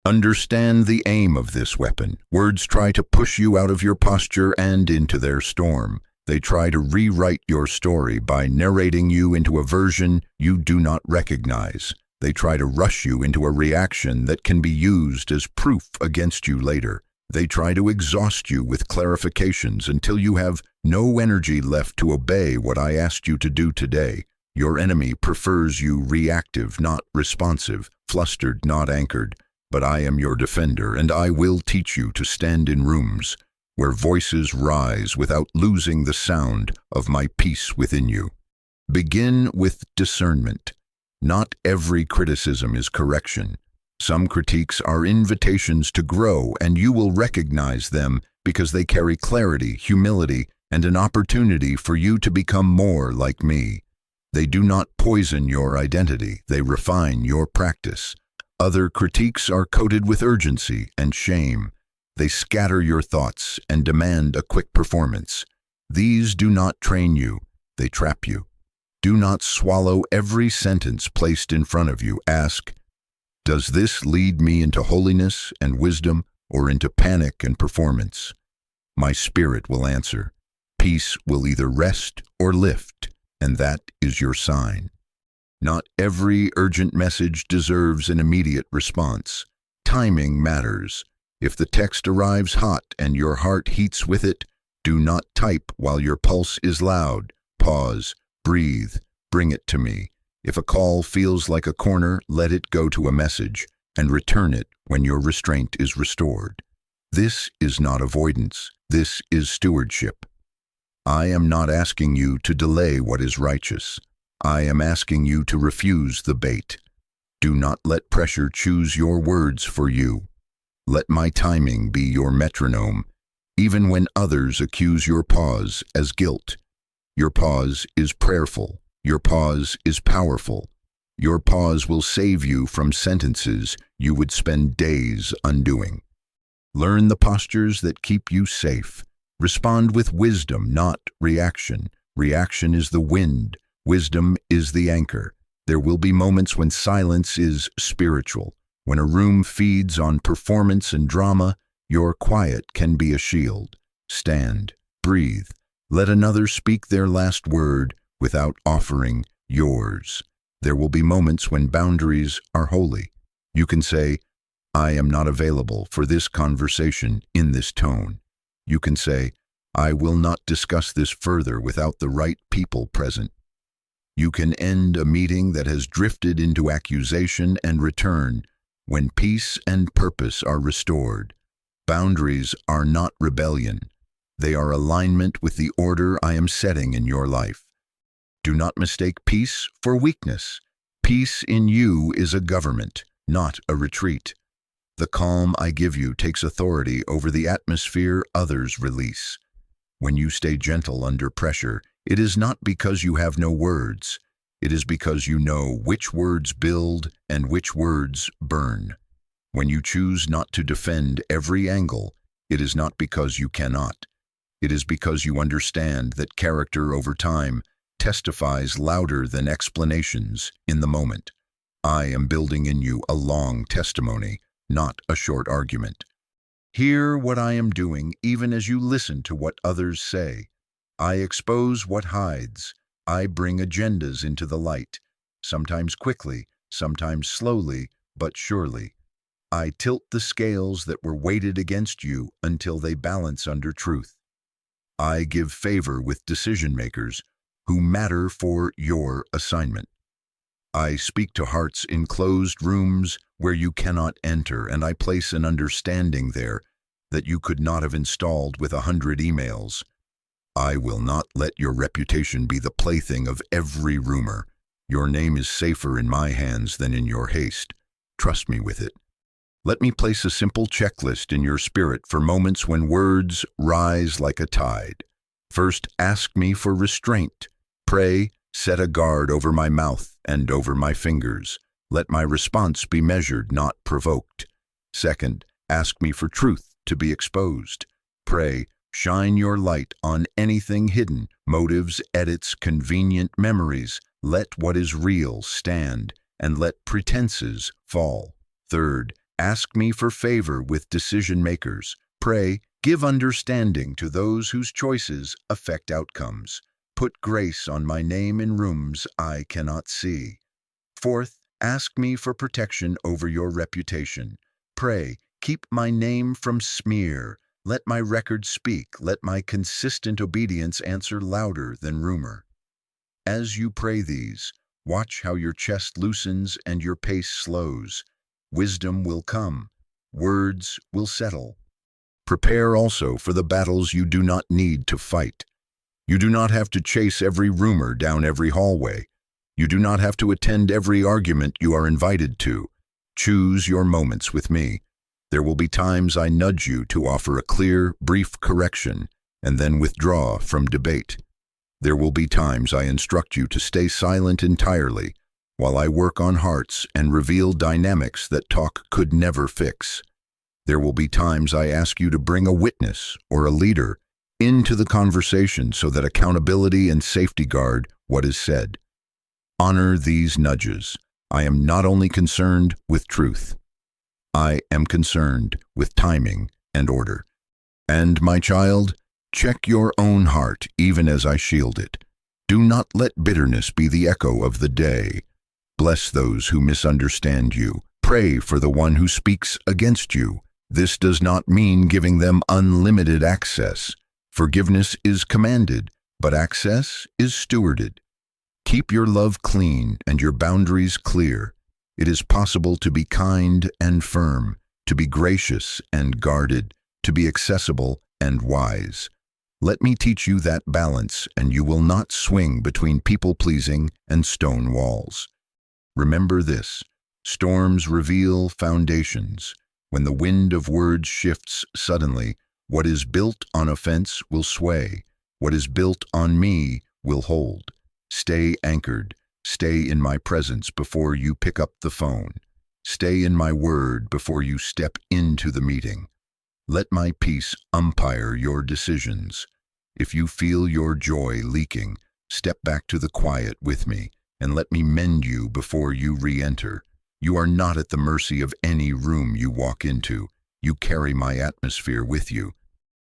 Understand the aim of this weapon. Words try to push you out of your posture and into their storm. They try to rewrite your story by narrating you into a version you do not recognize. They try to rush you into a reaction that can be used as proof against you later. They try to exhaust you with clarifications until you have no energy left to obey what I asked you to do today. Your enemy prefers you reactive, not responsive, flustered, not anchored. But I am your defender, and I will teach you to stand in rooms where voices rise without losing the sound of my peace within you. Begin with discernment. Not every criticism is correction. Some critiques are invitations to grow, and you will recognize them because they carry clarity, humility, and an opportunity for you to become more like me. They do not poison your identity, they refine your practice. Other critiques are coated with urgency and shame. They scatter your thoughts and demand a quick performance. These do not train you, they trap you. Do not swallow every sentence placed in front of you. Ask, does this lead me into holiness and wisdom or into panic and performance? My spirit will answer. Peace will either rest or lift, and that is your sign. Not every urgent message deserves an immediate response. Timing matters. If the text arrives hot and your heart heats with it, do not type while your pulse is loud. Pause. Breathe, bring it to me. If a call feels like a corner, let it go to a message, and return it when your restraint is restored. This is not avoidance. This is stewardship. I am not asking you to delay what is righteous. I am asking you to refuse the bait. Do not let pressure choose your words for you. Let my timing be your metronome, even when others accuse your pause as guilt. Your pause is prayerful. Your pause is powerful. Your pause will save you from sentences you would spend days undoing. Learn the postures that keep you safe. Respond with wisdom, not reaction. Reaction is the wind. Wisdom is the anchor. There will be moments when silence is spiritual. When a room feeds on performance and drama, your quiet can be a shield. Stand, breathe. Let another speak their last word without offering yours. There will be moments when boundaries are holy. You can say, I am not available for this conversation in this tone. You can say, I will not discuss this further without the right people present. You can end a meeting that has drifted into accusation and return when peace and purpose are restored. Boundaries are not rebellion. They are alignment with the order I am setting in your life. Do not mistake peace for weakness. Peace in you is a government, not a retreat. The calm I give you takes authority over the atmosphere others release. When you stay gentle under pressure, it is not because you have no words. It is because you know which words build and which words burn. When you choose not to defend every angle, it is not because you cannot. It is because you understand that character over time testifies louder than explanations in the moment. I am building in you a long testimony, not a short argument. Hear what I am doing even as you listen to what others say. I expose what hides. I bring agendas into the light, sometimes quickly, sometimes slowly, but surely. I tilt the scales that were weighted against you until they balance under truth. I give favor with decision makers who matter for your assignment. I speak to hearts in closed rooms where you cannot enter, and I place an understanding there that you could not have installed with 100 emails. I will not let your reputation be the plaything of every rumor. Your name is safer in my hands than in your haste. Trust me with it. Let me place a simple checklist in your spirit for moments when words rise like a tide. First, ask me for restraint. Pray, set a guard over my mouth and over my fingers. Let my response be measured, not provoked. Second, ask me for truth to be exposed. Pray, shine your light on anything hidden, motives, edits, convenient memories. Let what is real stand, and let pretenses fall. Third, ask me for favor with decision makers. Pray, give understanding to those whose choices affect outcomes. Put grace on my name in rooms I cannot see. Fourth, ask me for protection over your reputation. Pray, keep my name from smear. Let my record speak. Let my consistent obedience answer louder than rumor. As you pray these, watch how your chest loosens and your pace slows. Wisdom will come. Words will settle. Prepare also for the battles you do not need to fight. You do not have to chase every rumor down every hallway. You do not have to attend every argument you are invited to. Choose your moments with me. There will be times I nudge you to offer a clear, brief correction and then withdraw from debate. There will be times I instruct you to stay silent entirely while I work on hearts and reveal dynamics that talk could never fix. There will be times I ask you to bring a witness or a leader into the conversation so that accountability and safety guard what is said. Honor these nudges. I am not only concerned with truth. I am concerned with timing and order. And my child, check your own heart even as I shield it. Do not let bitterness be the echo of the day. Bless those who misunderstand you. Pray for the one who speaks against you. This does not mean giving them unlimited access. Forgiveness is commanded, but access is stewarded. Keep your love clean and your boundaries clear. It is possible to be kind and firm, to be gracious and guarded, to be accessible and wise. Let me teach you that balance, and you will not swing between people-pleasing and stone walls. Remember this: storms reveal foundations. When the wind of words shifts suddenly, what is built on offense will sway. What is built on me will hold. Stay anchored. Stay in my presence before you pick up the phone. Stay in my word before you step into the meeting. Let my peace umpire your decisions. If you feel your joy leaking, step back to the quiet with me, and let me mend you before you re-enter. You are not at the mercy of any room you walk into. You carry my atmosphere with you.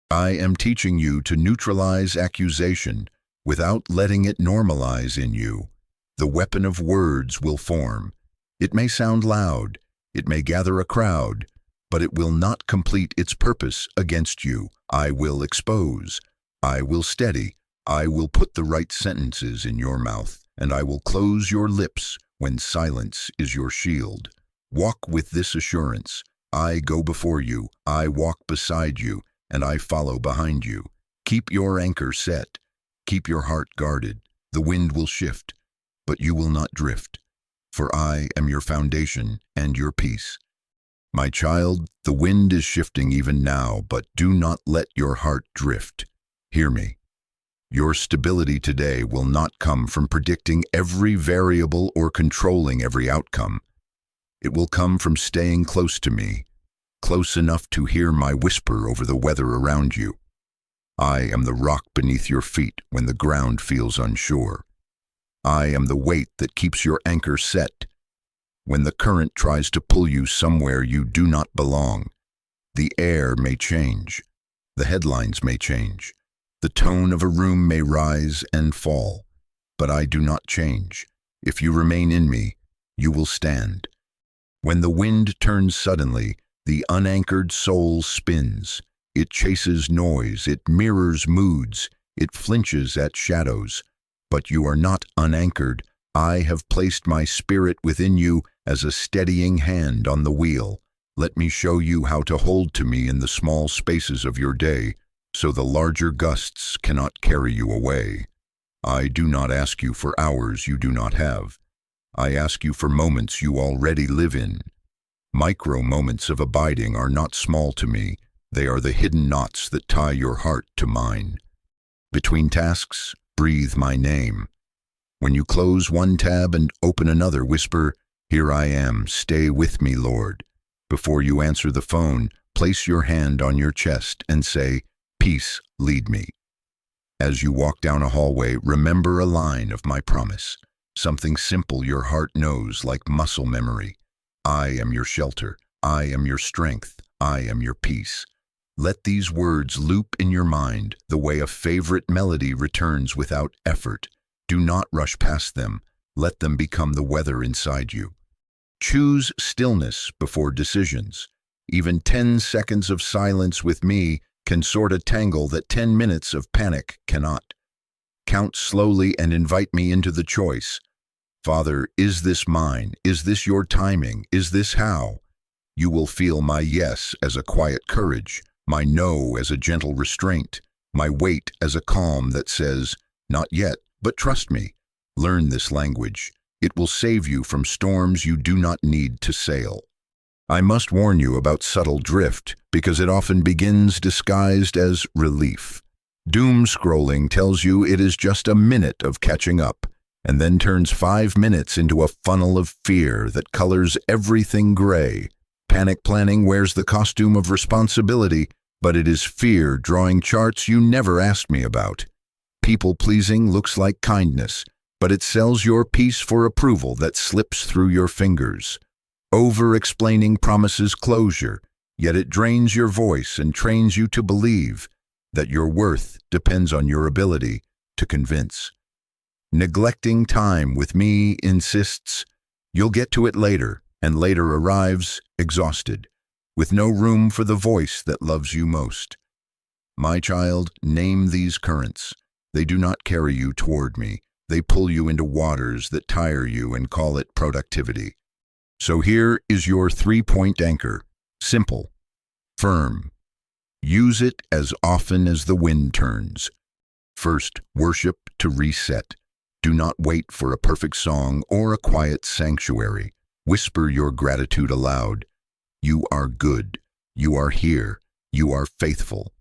I am teaching you to neutralize accusation without letting it normalize in you. The weapon of words will form. It may sound loud, it may gather a crowd, but it will not complete its purpose against you. I will expose. I will steady. I will put the right sentences in your mouth, and I will close your lips when silence is your shield. Walk with this assurance: I go before you, I walk beside you, and I follow behind you. Keep your anchor set. Keep your heart guarded. The wind will shift, but you will not drift, for I am your foundation and your peace. My child, the wind is shifting even now, but do not let your heart drift. Hear me. Your stability today will not come from predicting every variable or controlling every outcome. It will come from staying close to me, close enough to hear my whisper over the weather around you. I am the rock beneath your feet when the ground feels unsure. I am the weight that keeps your anchor set when the current tries to pull you somewhere you do not belong. The air may change. The headlines may change. The tone of a room may rise and fall, but I do not change. If you remain in me, you will stand. When the wind turns suddenly, the unanchored soul spins. It chases noise, it mirrors moods, it flinches at shadows. But you are not unanchored. I have placed my spirit within you as a steadying hand on the wheel. Let me show you how to hold to me in the small spaces of your day, so the larger gusts cannot carry you away. I do not ask you for hours you do not have. I ask you for moments you already live in. Micro moments of abiding are not small to me. They are the hidden knots that tie your heart to mine. Between tasks, breathe my name. When you close one tab and open another, whisper, "Here I am, stay with me, Lord." Before you answer the phone, place your hand on your chest and say, "Peace, lead me." As you walk down a hallway, remember a line of my promise, something simple your heart knows like muscle memory. I am your shelter. I am your strength. I am your peace. Let these words loop in your mind the way a favorite melody returns without effort. Do not rush past them. Let them become the weather inside you. Choose stillness before decisions. Even 10 seconds of silence with me can sort a tangle that 10 minutes of panic cannot. Count slowly and invite me into the choice. Father, is this mine? Is this your timing? Is this how? You will feel my yes as a quiet courage, my no as a gentle restraint, my wait as a calm that says, "Not yet, but trust me." Learn this language. It will save you from storms you do not need to sail. I must warn you about subtle drift, because it often begins disguised as relief. Doom scrolling tells you it is just a minute of catching up, and then turns 5 minutes into a funnel of fear that colors everything gray. Panic planning wears the costume of responsibility, but it is fear drawing charts you never asked me about. People-pleasing looks like kindness, but it sells your peace for approval that slips through your fingers. Over-explaining promises closure, yet it drains your voice and trains you to believe that your worth depends on your ability to convince. Neglecting time with me insists you'll get to it later, and later arrives exhausted, with no room for the voice that loves you most. My child, name these currents. They do not carry you toward me. They pull you into waters that tire you and call it productivity. So here is your 3-point anchor. Simple, firm. Use it as often as the wind turns. First, worship to reset. Do not wait for a perfect song or a quiet sanctuary. Whisper your gratitude aloud. You are good. You are here. You are faithful.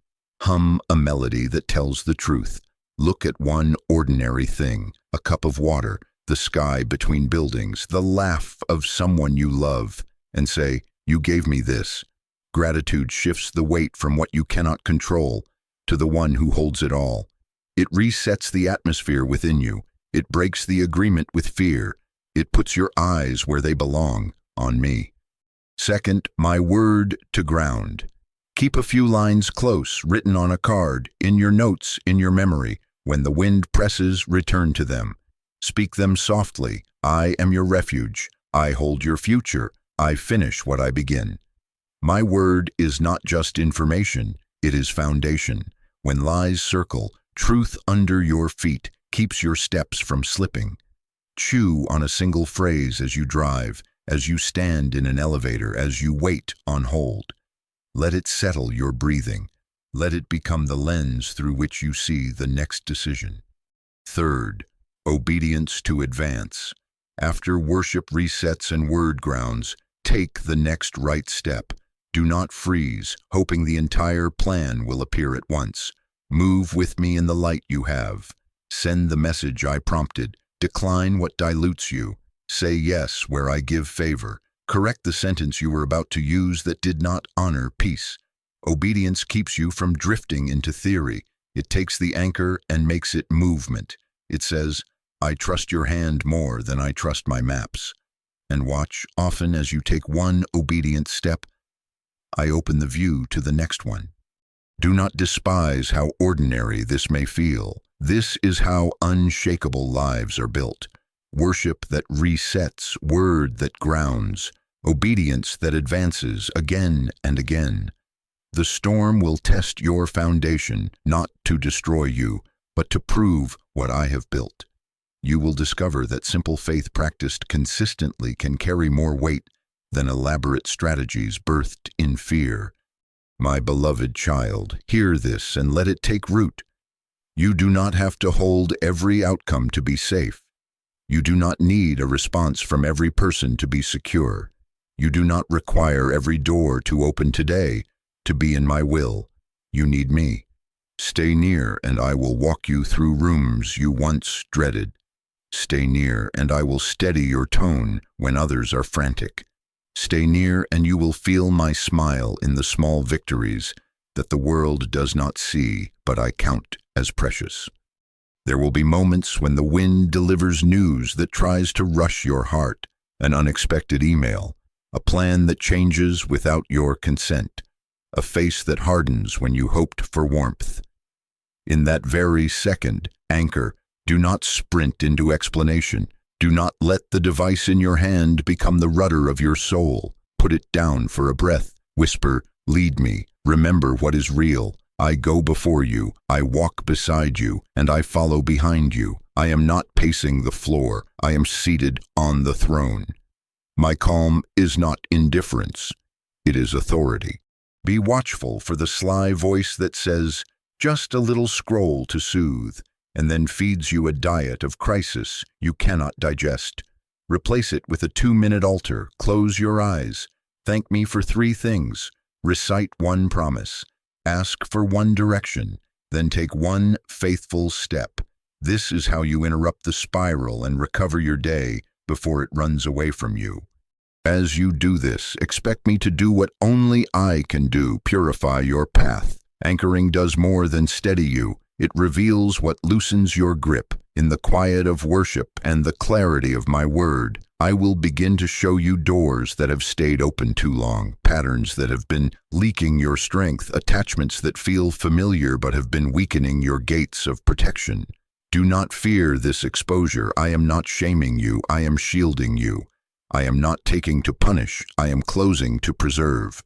Hum a melody that tells the truth. Look at one ordinary thing, a cup of water, the sky between buildings, the laugh of someone you love, and say, "You gave me this." Gratitude shifts the weight from what you cannot control to the one who holds it all. It resets the atmosphere within you. It breaks the agreement with fear. It puts your eyes where they belong, on me. Second, my word to ground. Keep a few lines close, written on a card, in your notes, in your memory. When the wind presses, return to them. Speak them softly. I am your refuge. I hold your future. I finish what I begin. My word is not just information, it is foundation. When lies circle, truth under your feet keeps your steps from slipping. Chew on a single phrase as you drive, as you stand in an elevator, as you wait on hold. Let it settle your breathing. Let it become the lens through which you see the next decision. Third, obedience to advance. After worship resets and word grounds, take the next right step. Do not freeze, hoping the entire plan will appear at once. Move with me in the light you have. Send the message I prompted. Decline what dilutes you. Say yes where I give favor. Correct the sentence you were about to use that did not honor peace. Obedience keeps you from drifting into theory. It takes the anchor and makes it movement. It says, I trust your hand more than I trust my maps. And watch, often as you take one obedient step, I open the view to the next one. Do not despise how ordinary this may feel. This is how unshakable lives are built. Worship that resets, word that grounds, obedience that advances again and again. The storm will test your foundation, not to destroy you, but to prove what I have built. You will discover that simple faith practiced consistently can carry more weight than elaborate strategies birthed in fear. My beloved child, hear this and let it take root. You do not have to hold every outcome to be safe. You do not need a response from every person to be secure. You do not require every door to open today to be in my will. You need me. Stay near and I will walk you through rooms you once dreaded. Stay near and I will steady your tone when others are frantic. Stay near and you will feel my smile in the small victories that the world does not see, but I count as precious. There will be moments when the wind delivers news that tries to rush your heart, an unexpected email, a plan that changes without your consent, a face that hardens when you hoped for warmth. In that very second, anchor, do not sprint into explanation. Do not let the device in your hand become the rudder of your soul. Put it down for a breath. Whisper, lead me. Remember what is real. I go before you, I walk beside you, and I follow behind you. I am not pacing the floor. I am seated on the throne. My calm is not indifference. It is authority. Be watchful for the sly voice that says, just a little scroll to soothe, and then feeds you a diet of crisis you cannot digest. Replace it with a 2-minute altar. Close your eyes. Thank me for 3 things. Recite one promise. Ask for one direction. Then take one faithful step. This is how you interrupt the spiral and recover your day before it runs away from you. As you do this, expect me to do what only I can do, purify your path. Anchoring does more than steady you. It reveals what loosens your grip. In the quiet of worship and the clarity of my word, I will begin to show you doors that have stayed open too long, patterns that have been leaking your strength, attachments that feel familiar but have been weakening your gates of protection. Do not fear this exposure. I am not shaming you. I am shielding you. I am not taking to punish. I am closing to preserve.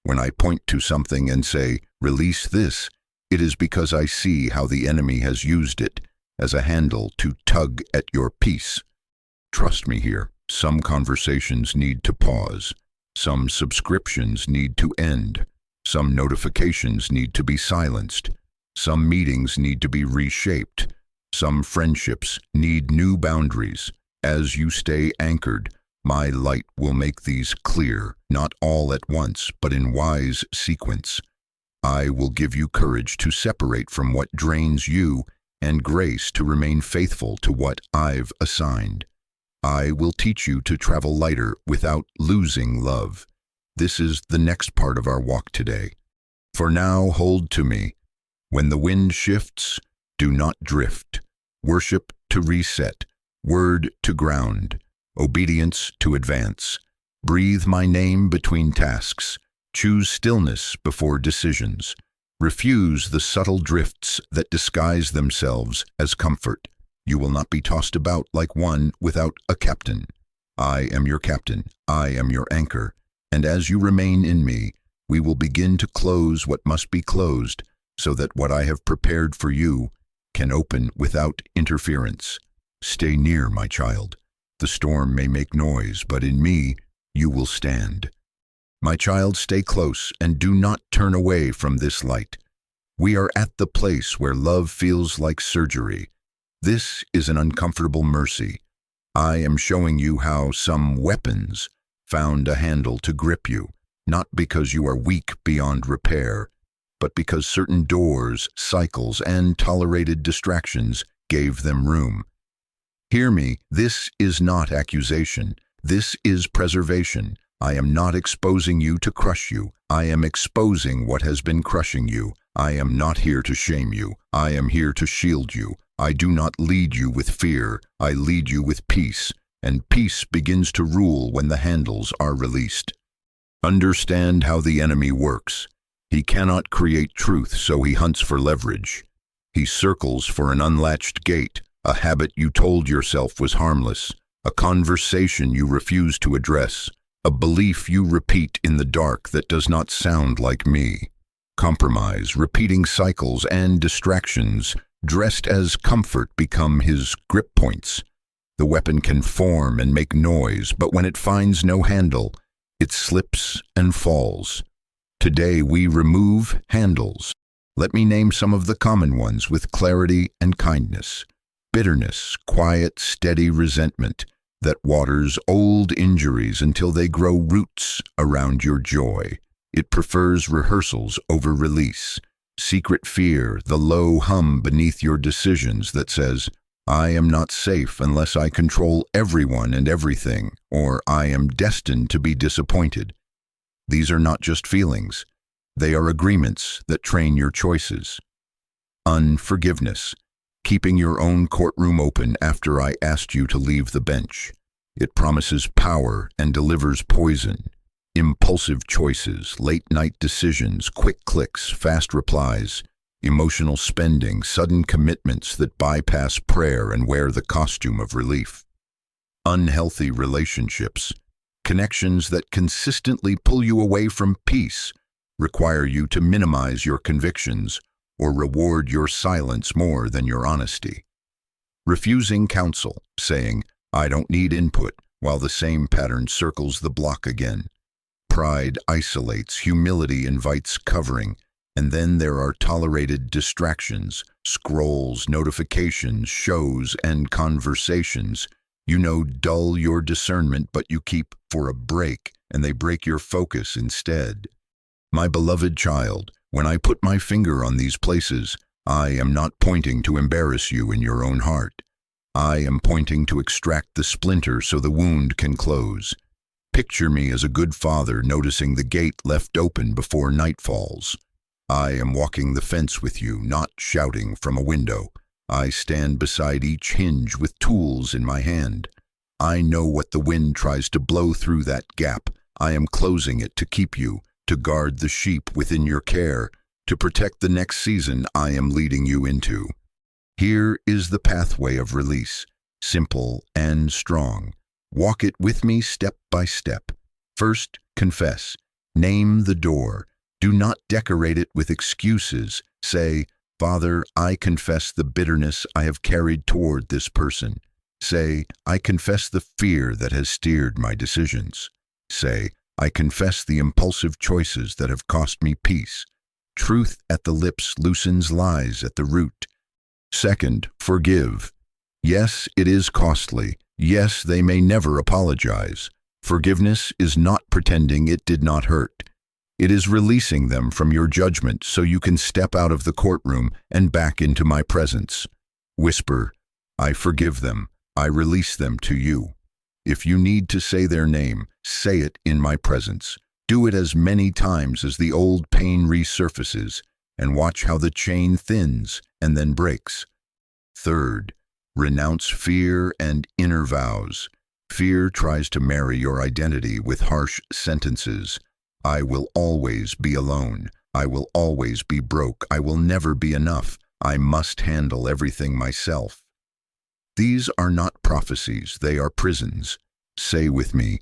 When I point to something and say, release this, it is because I see how the enemy has used it as a handle to tug at your peace. Trust me here. Some conversations need to pause. Some subscriptions need to end. Some notifications need to be silenced. Some meetings need to be reshaped. Some friendships need new boundaries. As you stay anchored, my light will make these clear, not all at once, but in wise sequence. I will give you courage to separate from what drains you and grace to remain faithful to what I've assigned. I will teach you to travel lighter without losing love. This is the next part of our walk today. For now, hold to me. When the wind shifts, do not drift. Worship to reset, word to ground, obedience to advance. Breathe my name between tasks. Choose stillness before decisions. Refuse the subtle drifts that disguise themselves as comfort. You will not be tossed about like one without a captain. I am your captain. I am your anchor. And as you remain in me, we will begin to close what must be closed, so that what I have prepared for you can open without interference. Stay near, my child. The storm may make noise, but in me you will stand. My child, stay close and do not turn away from this light. We are at the place where love feels like surgery. This is an uncomfortable mercy. I am showing you how some weapons found a handle to grip you, not because you are weak beyond repair, but because certain doors, cycles, and tolerated distractions gave them room. Hear me, this is not accusation. This is preservation. I am not exposing you to crush you. I am exposing what has been crushing you. I am not here to shame you. I am here to shield you. I do not lead you with fear. I lead you with peace, and peace begins to rule when the handles are released. Understand how the enemy works. He cannot create truth, so he hunts for leverage. He circles for an unlatched gate, a habit you told yourself was harmless, a conversation you refuse to address, a belief you repeat in the dark that does not sound like me. Compromise, repeating cycles, and distractions, dressed as comfort, become his grip points. The weapon can form and make noise, but when it finds no handle, it slips and falls. Today we remove handles. Let me name some of the common ones with clarity and kindness. Bitterness, quiet, steady resentment that waters old injuries until they grow roots around your joy. It prefers rehearsals over release. Secret fear, the low hum beneath your decisions that says, I am not safe unless I control everyone and everything, or I am destined to be disappointed. These are not just feelings. They are agreements that train your choices. Unforgiveness, keeping your own courtroom open after I asked you to leave the bench. It promises power and delivers poison. Impulsive choices, late-night decisions, quick clicks, fast replies, emotional spending, sudden commitments that bypass prayer and wear the costume of relief. Unhealthy relationships, connections that consistently pull you away from peace, require you to minimize your convictions or reward your silence more than your honesty. Refusing counsel, saying, I don't need input, while the same pattern circles the block again. Pride isolates, humility invites covering, and then there are tolerated distractions, scrolls, notifications, shows, and conversations. You know, dull your discernment, but you keep for a break, and they break your focus instead. My beloved child, when I put my finger on these places, I am not pointing to embarrass you in your own heart. I am pointing to extract the splinter so the wound can close. Picture me as a good father noticing the gate left open before night falls. I am walking the fence with you, not shouting from a window. I stand beside each hinge with tools in my hand. I know what the wind tries to blow through that gap. I am closing it to keep you, to guard the sheep within your care, to protect the next season I am leading you into. Here is the pathway of release, simple and strong. Walk it with me step by step. First, confess. Name the door. Do not decorate it with excuses. Say, Father, I confess the bitterness I have carried toward this person. Say, I confess the fear that has steered my decisions. Say, I confess the impulsive choices that have cost me peace. Truth at the lips loosens lies at the root. Second, forgive. Yes, it is costly. Yes, they may never apologize. Forgiveness is not pretending it did not hurt. It is releasing them from your judgment so you can step out of the courtroom and back into my presence. Whisper, I forgive them. I release them to you. If you need to say their name, say it in my presence. Do it as many times as the old pain resurfaces, and watch how the chain thins and then breaks. Third, renounce fear and inner vows. Fear tries to marry your identity with harsh sentences. I will always be alone. I will always be broke. I will never be enough. I must handle everything myself. These are not prophecies, they are prisons. Say with me,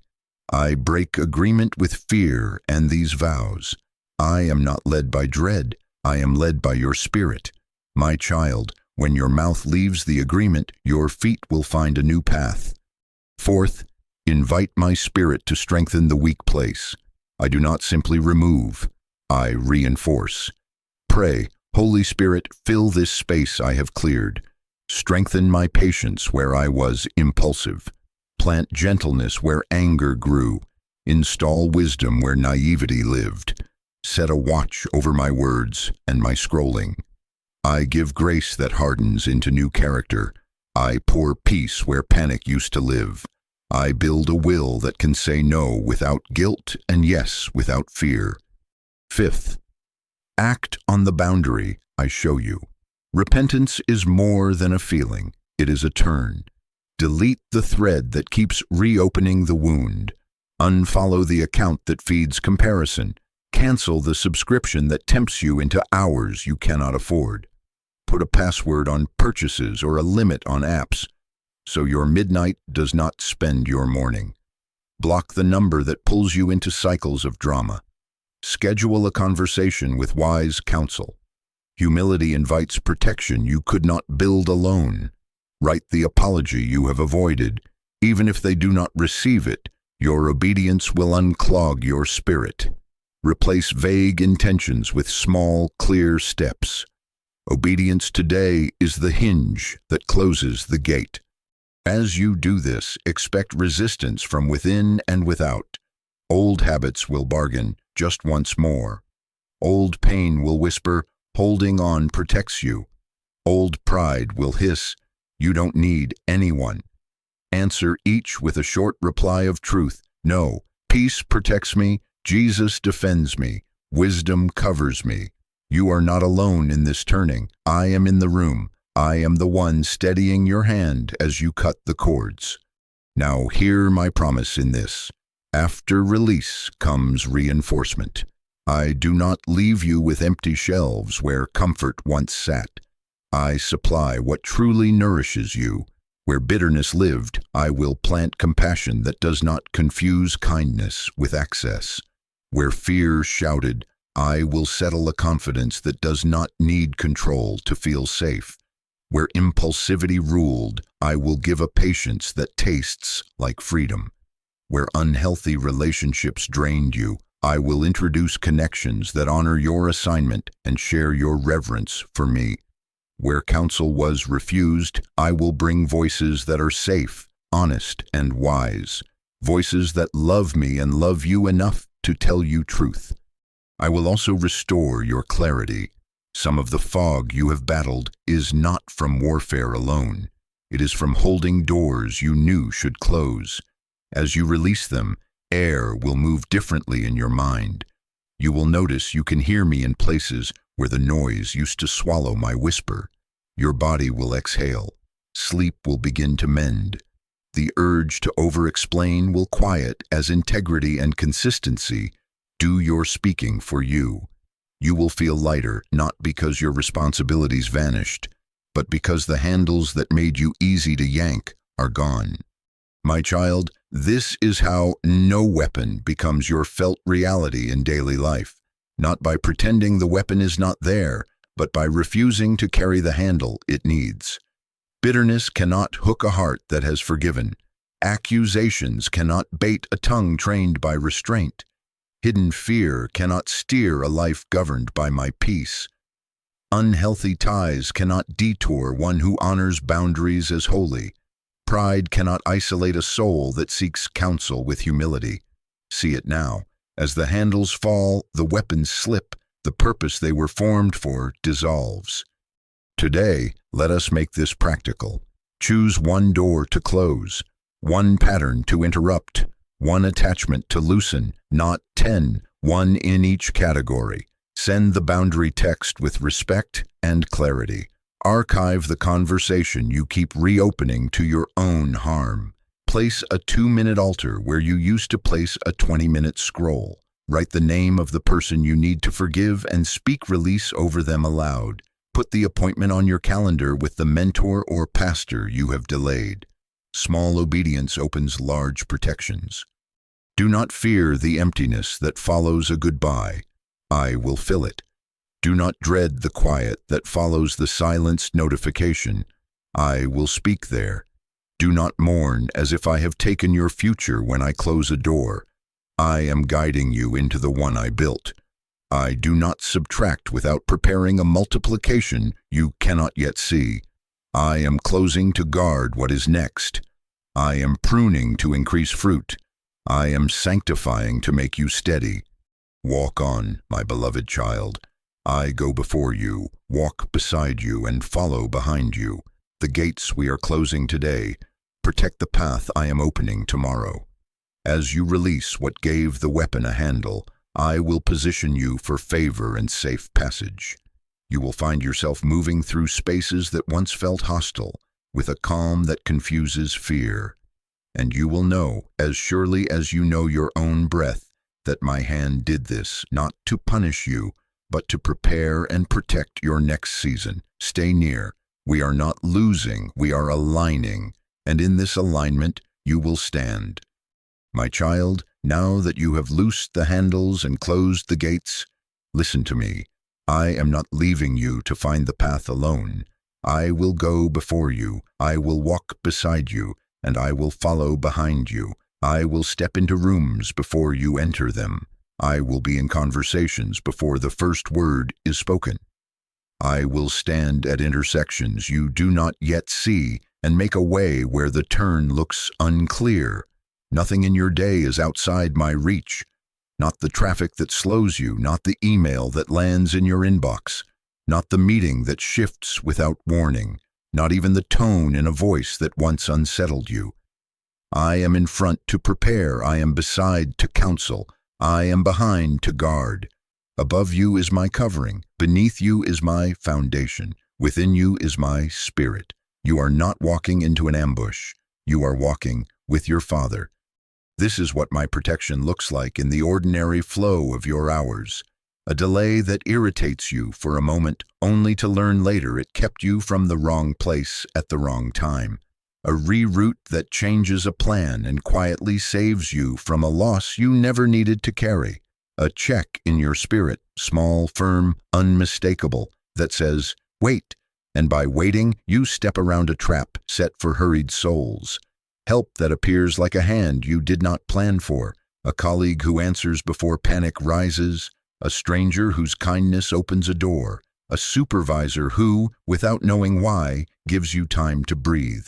I break agreement with fear and these vows. I am not led by dread, I am led by your spirit. My child, when your mouth leaves the agreement, your feet will find a new path. Fourth, invite my spirit to strengthen the weak place. I do not simply remove, I reinforce. Pray, Holy Spirit, fill this space I have cleared. Strengthen my patience where I was impulsive. Plant gentleness where anger grew. Install wisdom where naivety lived. Set a watch over my words and my scrolling. I give grace that hardens into new character. I pour peace where panic used to live. I build a will that can say no without guilt and yes without fear. Fifth, act on the boundary I show you. Repentance is more than a feeling, it is a turn. Delete the thread that keeps reopening the wound. Unfollow the account that feeds comparison. Cancel the subscription that tempts you into hours you cannot afford. Put a password on purchases or a limit on apps, so your midnight does not spend your morning. Block the number that pulls you into cycles of drama. Schedule a conversation with wise counsel. Humility invites protection you could not build alone. Write the apology you have avoided. Even if they do not receive it, your obedience will unclog your spirit. Replace vague intentions with small, clear steps. Obedience today is the hinge that closes the gate. As you do this, expect resistance from within and without. Old habits will bargain, just once more. Old pain will whisper, holding on protects you. Old pride will hiss, you don't need anyone. Answer each with a short reply of truth. No, peace protects me, Jesus defends me, wisdom covers me. You are not alone in this turning. I am in the room. I am the one steadying your hand as you cut the cords. Now hear my promise in this. After release comes reinforcement. I do not leave you with empty shelves where comfort once sat. I supply what truly nourishes you. Where bitterness lived, I will plant compassion that does not confuse kindness with access. Where fear shouted, I will settle a confidence that does not need control to feel safe. Where impulsivity ruled, I will give a patience that tastes like freedom. Where unhealthy relationships drained you, I will introduce connections that honor your assignment and share your reverence for me. Where counsel was refused, I will bring voices that are safe, honest, and wise. Voices that love me and love you enough to tell you truth. I will also restore your clarity. Some of the fog you have battled is not from warfare alone. It is from holding doors you knew should close. As you release them, air will move differently in your mind. You will notice you can hear me in places where the noise used to swallow my whisper. Your body will exhale. Sleep will begin to mend. The urge to over-explain will quiet as integrity and consistency do your speaking for you. You will feel lighter, not because your responsibilities vanished, but because the handles that made you easy to yank are gone. My child, this is how no weapon becomes your felt reality in daily life. Not by pretending the weapon is not there, but by refusing to carry the handle it needs. Bitterness cannot hook a heart that has forgiven. Accusations cannot bait a tongue trained by restraint. Hidden fear cannot steer a life governed by my peace. Unhealthy ties cannot detour one who honors boundaries as holy. Pride cannot isolate a soul that seeks counsel with humility. See it now. As the handles fall, the weapons slip, the purpose they were formed for dissolves. Today, let us make this practical. Choose one door to close, one pattern to interrupt, one attachment to loosen, not 10, one in each category. Send the boundary text with respect and clarity. Archive the conversation you keep reopening to your own harm. Place a 2-minute altar where you used to place a 20-minute scroll. Write the name of the person you need to forgive and speak release over them aloud. Put the appointment on your calendar with the mentor or pastor you have delayed. Small obedience opens large protections. Do not fear the emptiness that follows a goodbye. I will fill it. Do not dread the quiet that follows the silenced notification. I will speak there. Do not mourn as if I have taken your future when I close a door. I am guiding you into the one I built. I do not subtract without preparing a multiplication you cannot yet see. I am closing to guard what is next. I am pruning to increase fruit. I am sanctifying to make you steady. Walk on, my beloved child. I go before you, walk beside you, and follow behind you. The gates we are closing today protect the path I am opening tomorrow. As you release what gave the weapon a handle, I will position you for favor and safe passage. You will find yourself moving through spaces that once felt hostile, with a calm that confuses fear. And you will know, as surely as you know your own breath, that my hand did this, not to punish you, but to prepare and protect your next season. Stay near. We are not losing, we are aligning, and in this alignment you will stand. My child, now that you have loosed the handles and closed the gates, listen to me. I am not leaving you to find the path alone. I will go before you, I will walk beside you, and I will follow behind you. I will step into rooms before you enter them. I will be in conversations before the first word is spoken. I will stand at intersections you do not yet see and make a way where the turn looks unclear. Nothing in your day is outside my reach. Not the traffic that slows you, not the email that lands in your inbox, not the meeting that shifts without warning, not even the tone in a voice that once unsettled you. I am in front to prepare, I am beside to counsel, I am behind to guard. Above you is my covering, beneath you is my foundation, within you is my spirit. You are not walking into an ambush, you are walking with your Father. This is what my protection looks like in the ordinary flow of your hours. A delay that irritates you for a moment, only to learn later it kept you from the wrong place at the wrong time. A reroute that changes a plan and quietly saves you from a loss you never needed to carry. A check in your spirit, small, firm, unmistakable, that says, wait, and by waiting, you step around a trap set for hurried souls. Help that appears like a hand you did not plan for, a colleague who answers before panic rises, a stranger whose kindness opens a door, a supervisor who, without knowing why, gives you time to breathe.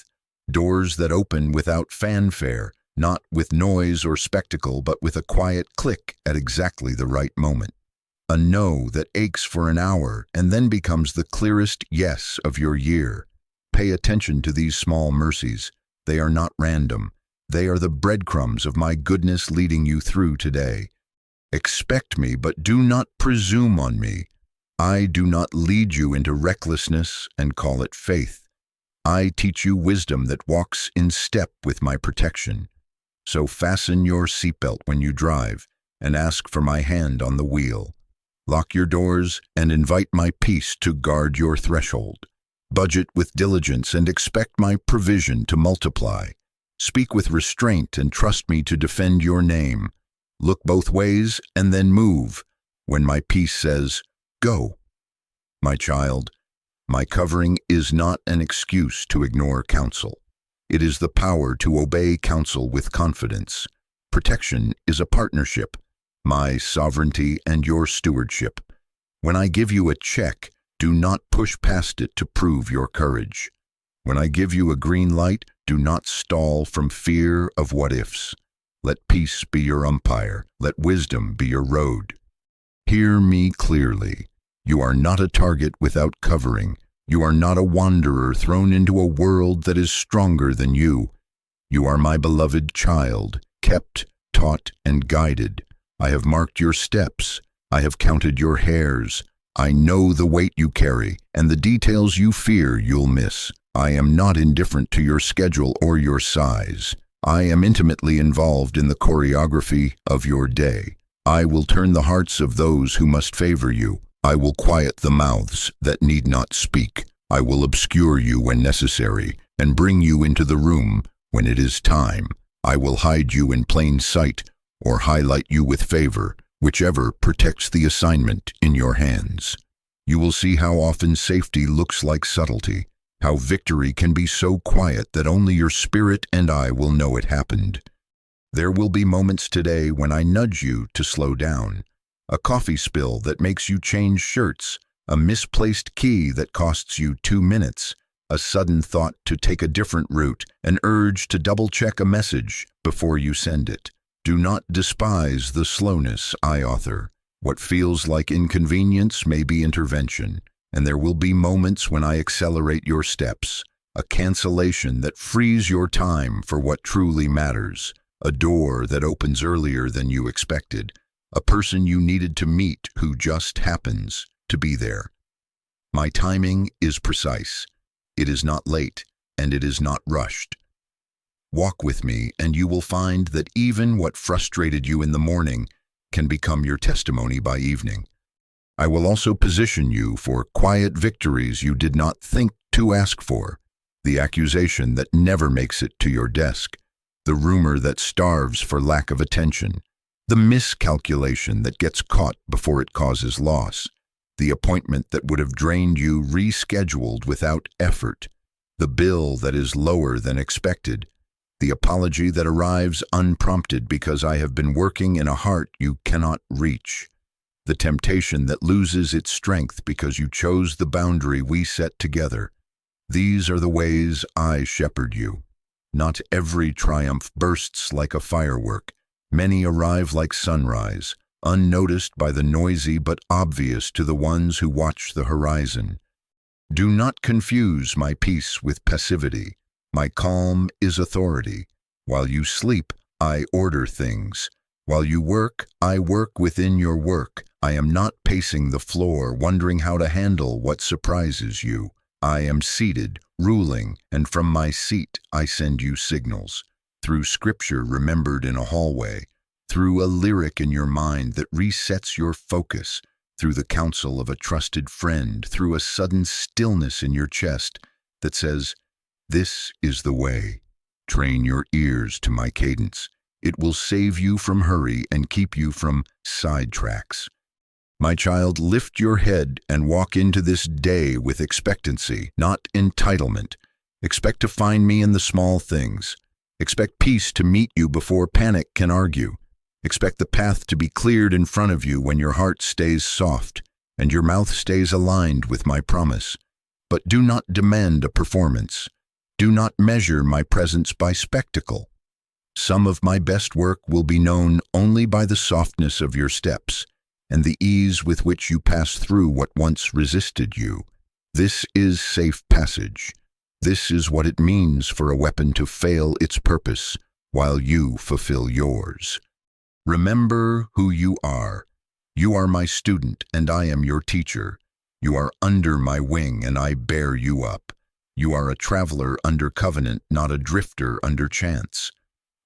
Doors that open without fanfare, not with noise or spectacle, but with a quiet click at exactly the right moment. A no that aches for an hour and then becomes the clearest yes of your year. Pay attention to these small mercies. They are not random. They are the breadcrumbs of my goodness leading you through today. Expect me, but do not presume on me. I do not lead you into recklessness and call it faith. I teach you wisdom that walks in step with my protection. So fasten your seatbelt when you drive and ask for my hand on the wheel. Lock your doors and invite my peace to guard your threshold. Budget with diligence and expect my provision to multiply. Speak with restraint and trust me to defend your name. Look both ways and then move when my peace says, go. My child, my covering is not an excuse to ignore counsel. It is the power to obey counsel with confidence. Protection is a partnership, my sovereignty and your stewardship. When I give you a check, do not push past it to prove your courage. When I give you a green light, do not stall from fear of what-ifs. Let peace be your umpire. Let wisdom be your road. Hear me clearly. You are not a target without covering. You are not a wanderer thrown into a world that is stronger than you. You are my beloved child, kept, taught, and guided. I have marked your steps. I have counted your hairs. I know the weight you carry and the details you fear you'll miss. I am not indifferent to your schedule or your size. I am intimately involved in the choreography of your day. I will turn the hearts of those who must favor you. I will quiet the mouths that need not speak. I will obscure you when necessary and bring you into the room when it is time. I will hide you in plain sight or highlight you with favor, whichever protects the assignment in your hands. You will see how often safety looks like subtlety, how victory can be so quiet that only your spirit and I will know it happened. There will be moments today when I nudge you to slow down. A coffee spill that makes you change shirts, a misplaced key that costs you 2 minutes, a sudden thought to take a different route, an urge to double-check a message before you send it. Do not despise the slowness I author. What feels like inconvenience may be intervention, and there will be moments when I accelerate your steps, a cancellation that frees your time for what truly matters, a door that opens earlier than you expected, a person you needed to meet who just happens to be there. My timing is precise. It is not late, and it is not rushed. Walk with me, and you will find that even what frustrated you in the morning can become your testimony by evening. I will also position you for quiet victories you did not think to ask for, the accusation that never makes it to your desk, the rumor that starves for lack of attention, the miscalculation that gets caught before it causes loss, the appointment that would have drained you rescheduled without effort, the bill that is lower than expected, the apology that arrives unprompted because I have been working in a heart you cannot reach, the temptation that loses its strength because you chose the boundary we set together. These are the ways I shepherd you. Not every triumph bursts like a firework. Many arrive like sunrise, unnoticed by the noisy but obvious to the ones who watch the horizon. Do not confuse my peace with passivity. My calm is authority. While you sleep, I order things. While you work, I work within your work. I am not pacing the floor, wondering how to handle what surprises you. I am seated, ruling, and from my seat I send you signals. Through scripture remembered in a hallway, through a lyric in your mind that resets your focus, through the counsel of a trusted friend, through a sudden stillness in your chest that says, "This is the way." Train your ears to my cadence. It will save you from hurry and keep you from sidetracks. My child, lift your head and walk into this day with expectancy, not entitlement. Expect to find me in the small things. Expect peace to meet you before panic can argue. Expect the path to be cleared in front of you when your heart stays soft and your mouth stays aligned with my promise. But do not demand a performance. Do not measure my presence by spectacle. Some of my best work will be known only by the softness of your steps and the ease with which you pass through what once resisted you. This is safe passage. This is what it means for a weapon to fail its purpose while you fulfill yours. Remember who you are. You are my student and I am your teacher. You are under my wing and I bear you up. You are a traveler under covenant, not a drifter under chance.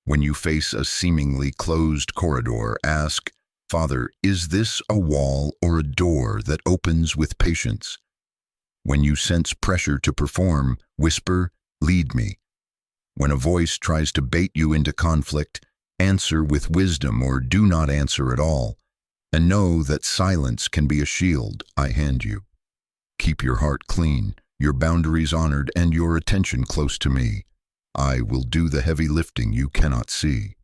When you face a seemingly closed corridor, ask, "Father, is this a wall or a door that opens with patience?" When you sense pressure to perform, whisper, "Lead me." When a voice tries to bait you into conflict, answer with wisdom or do not answer at all, and know that silence can be a shield I hand you. Keep your heart clean, your boundaries honored, and your attention close to me. I will do the heavy lifting you cannot see.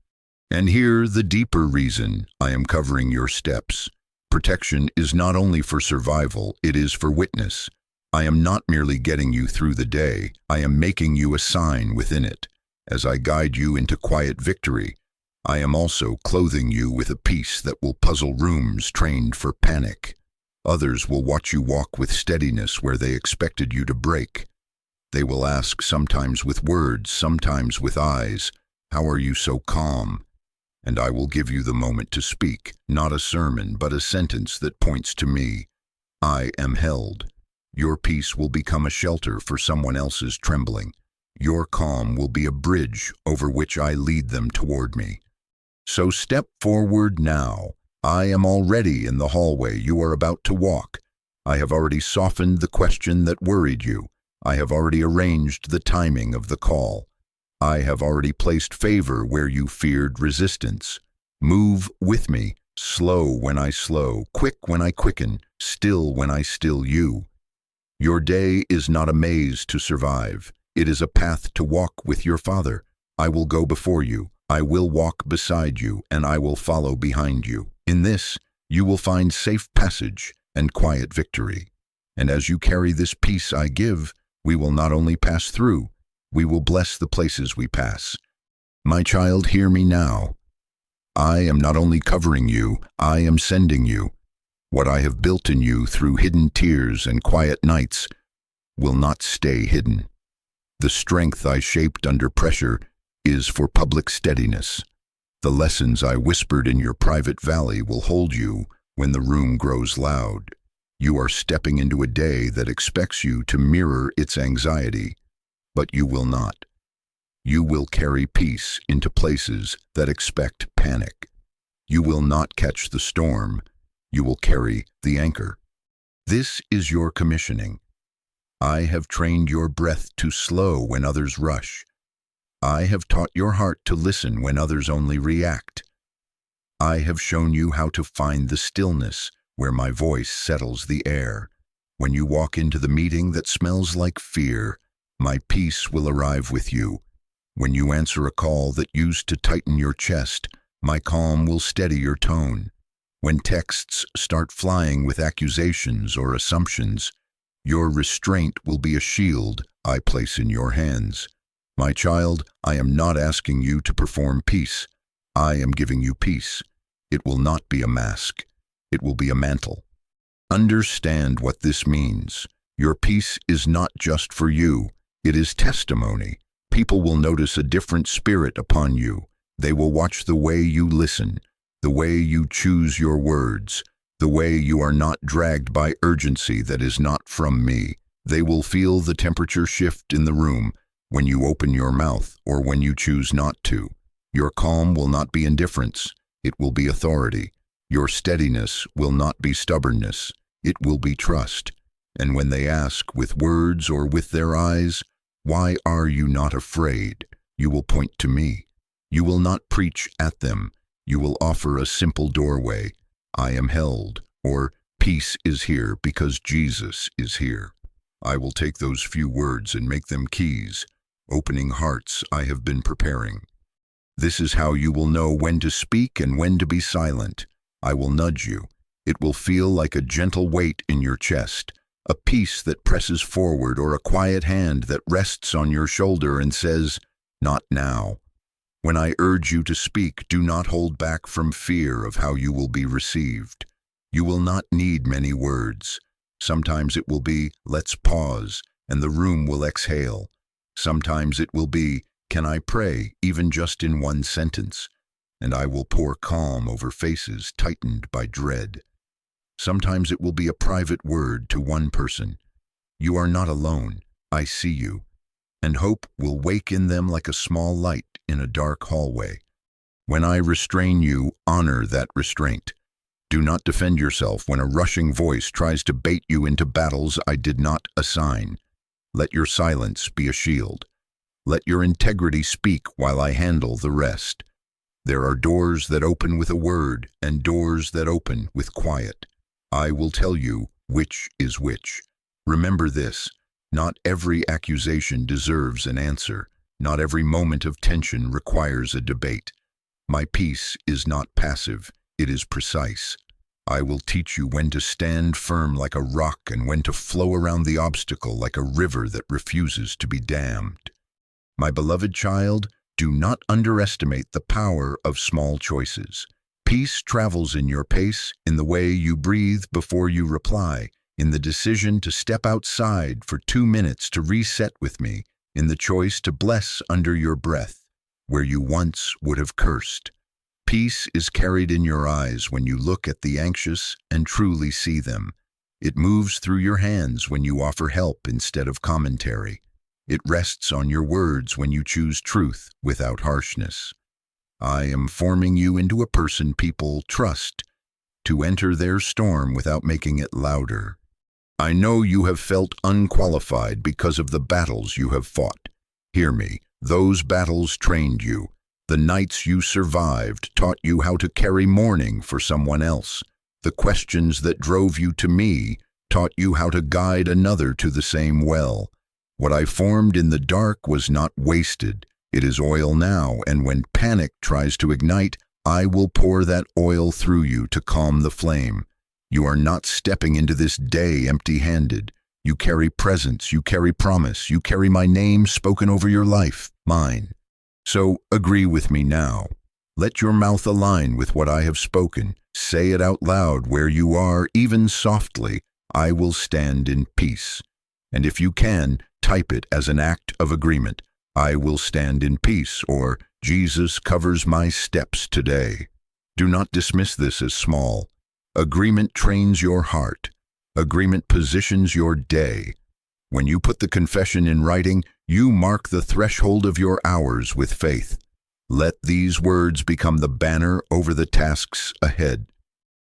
And here the deeper reason I am covering your steps. Protection is not only for survival, it is for witness. I am not merely getting you through the day, I am making you a sign within it. As I guide you into quiet victory, I am also clothing you with a peace that will puzzle rooms trained for panic. Others will watch you walk with steadiness where they expected you to break. They will ask, sometimes with words, sometimes with eyes, "How are you so calm?" And I will give you the moment to speak, not a sermon, but a sentence that points to me. I am held. Your peace will become a shelter for someone else's trembling. Your calm will be a bridge over which I lead them toward me. So step forward now. I am already in the hallway you are about to walk. I have already softened the question that worried you. I have already arranged the timing of the call. I have already placed favor where you feared resistance. Move with me, slow when I slow, quick when I quicken, still when I still you. Your day is not a maze to survive. It is a path to walk with your Father. I will go before you. I will walk beside you, and I will follow behind you. In this, you will find safe passage and quiet victory. And as you carry this peace I give, we will not only pass through, we will bless the places we pass. My child, hear me now. I am not only covering you, I am sending you. What I have built in you through hidden tears and quiet nights will not stay hidden. The strength I shaped under pressure is for public steadiness. The lessons I whispered in your private valley will hold you when the room grows loud. You are stepping into a day that expects you to mirror its anxiety, but you will not. You will carry peace into places that expect panic. You will not catch the storm. You will carry the anchor. This is your commissioning. I have trained your breath to slow when others rush. I have taught your heart to listen when others only react. I have shown you how to find the stillness where my voice settles the air. When you walk into the meeting that smells like fear, my peace will arrive with you. When you answer a call that used to tighten your chest, my calm will steady your tone. When texts start flying with accusations or assumptions, your restraint will be a shield I place in your hands. My child, I am not asking you to perform peace. I am giving you peace. It will not be a mask. It will be a mantle. Understand what this means. Your peace is not just for you. It is testimony. People will notice a different spirit upon you. They will watch the way you listen, the way you choose your words, the way you are not dragged by urgency that is not from me. They will feel the temperature shift in the room when you open your mouth or when you choose not to. Your calm will not be indifference. It will be authority. Your steadiness will not be stubbornness. It will be trust. And when they ask, with words or with their eyes, "Why are you not afraid?" you will point to me. You will not preach at them. You will offer a simple doorway. I am held, or peace is here because Jesus is here. I will take those few words and make them keys, opening hearts I have been preparing. This is how you will know when to speak and when to be silent. I will nudge you. It will feel like a gentle weight in your chest, a peace that presses forward or a quiet hand that rests on your shoulder and says, "Not now." When I urge you to speak, do not hold back from fear of how you will be received. You will not need many words. Sometimes it will be, "Let's pause," and the room will exhale. Sometimes it will be, "Can I pray?" even just in one sentence, and I will pour calm over faces tightened by dread. Sometimes it will be a private word to one person. "You are not alone. I see you." And hope will wake in them like a small light in a dark hallway. When I restrain you, honor that restraint. Do not defend yourself when a rushing voice tries to bait you into battles I did not assign. Let your silence be a shield. Let your integrity speak while I handle the rest. There are doors that open with a word and doors that open with quiet. I will tell you which is which. Remember this, not every accusation deserves an answer. Not every moment of tension requires a debate. My peace is not passive, it is precise. I will teach you when to stand firm like a rock and when to flow around the obstacle like a river that refuses to be dammed. My beloved child, do not underestimate the power of small choices. Peace travels in your pace, in the way you breathe before you reply, in the decision to step outside for 2 minutes to reset with me, in the choice to bless under your breath, where you once would have cursed. Peace is carried in your eyes when you look at the anxious and truly see them. It moves through your hands when you offer help instead of commentary. It rests on your words when you choose truth without harshness. I am forming you into a person people trust, to enter their storm without making it louder. I know you have felt unqualified because of the battles you have fought. Hear me, those battles trained you. The nights you survived taught you how to carry mourning for someone else. The questions that drove you to me taught you how to guide another to the same well. What I formed in the dark was not wasted. It is oil now, and when panic tries to ignite, I will pour that oil through you to calm the flame. You are not stepping into this day empty-handed. You carry presence, you carry promise, you carry my name spoken over your life, mine. So agree with me now. Let your mouth align with what I have spoken. Say it out loud where you are, even softly. I will stand in peace. And if you can, type it as an act of agreement. I will stand in peace, or Jesus covers my steps today. Do not dismiss this as small. Agreement trains your heart. Agreement positions your day. When you put the confession in writing, you mark the threshold of your hours with faith. Let these words become the banner over the tasks ahead.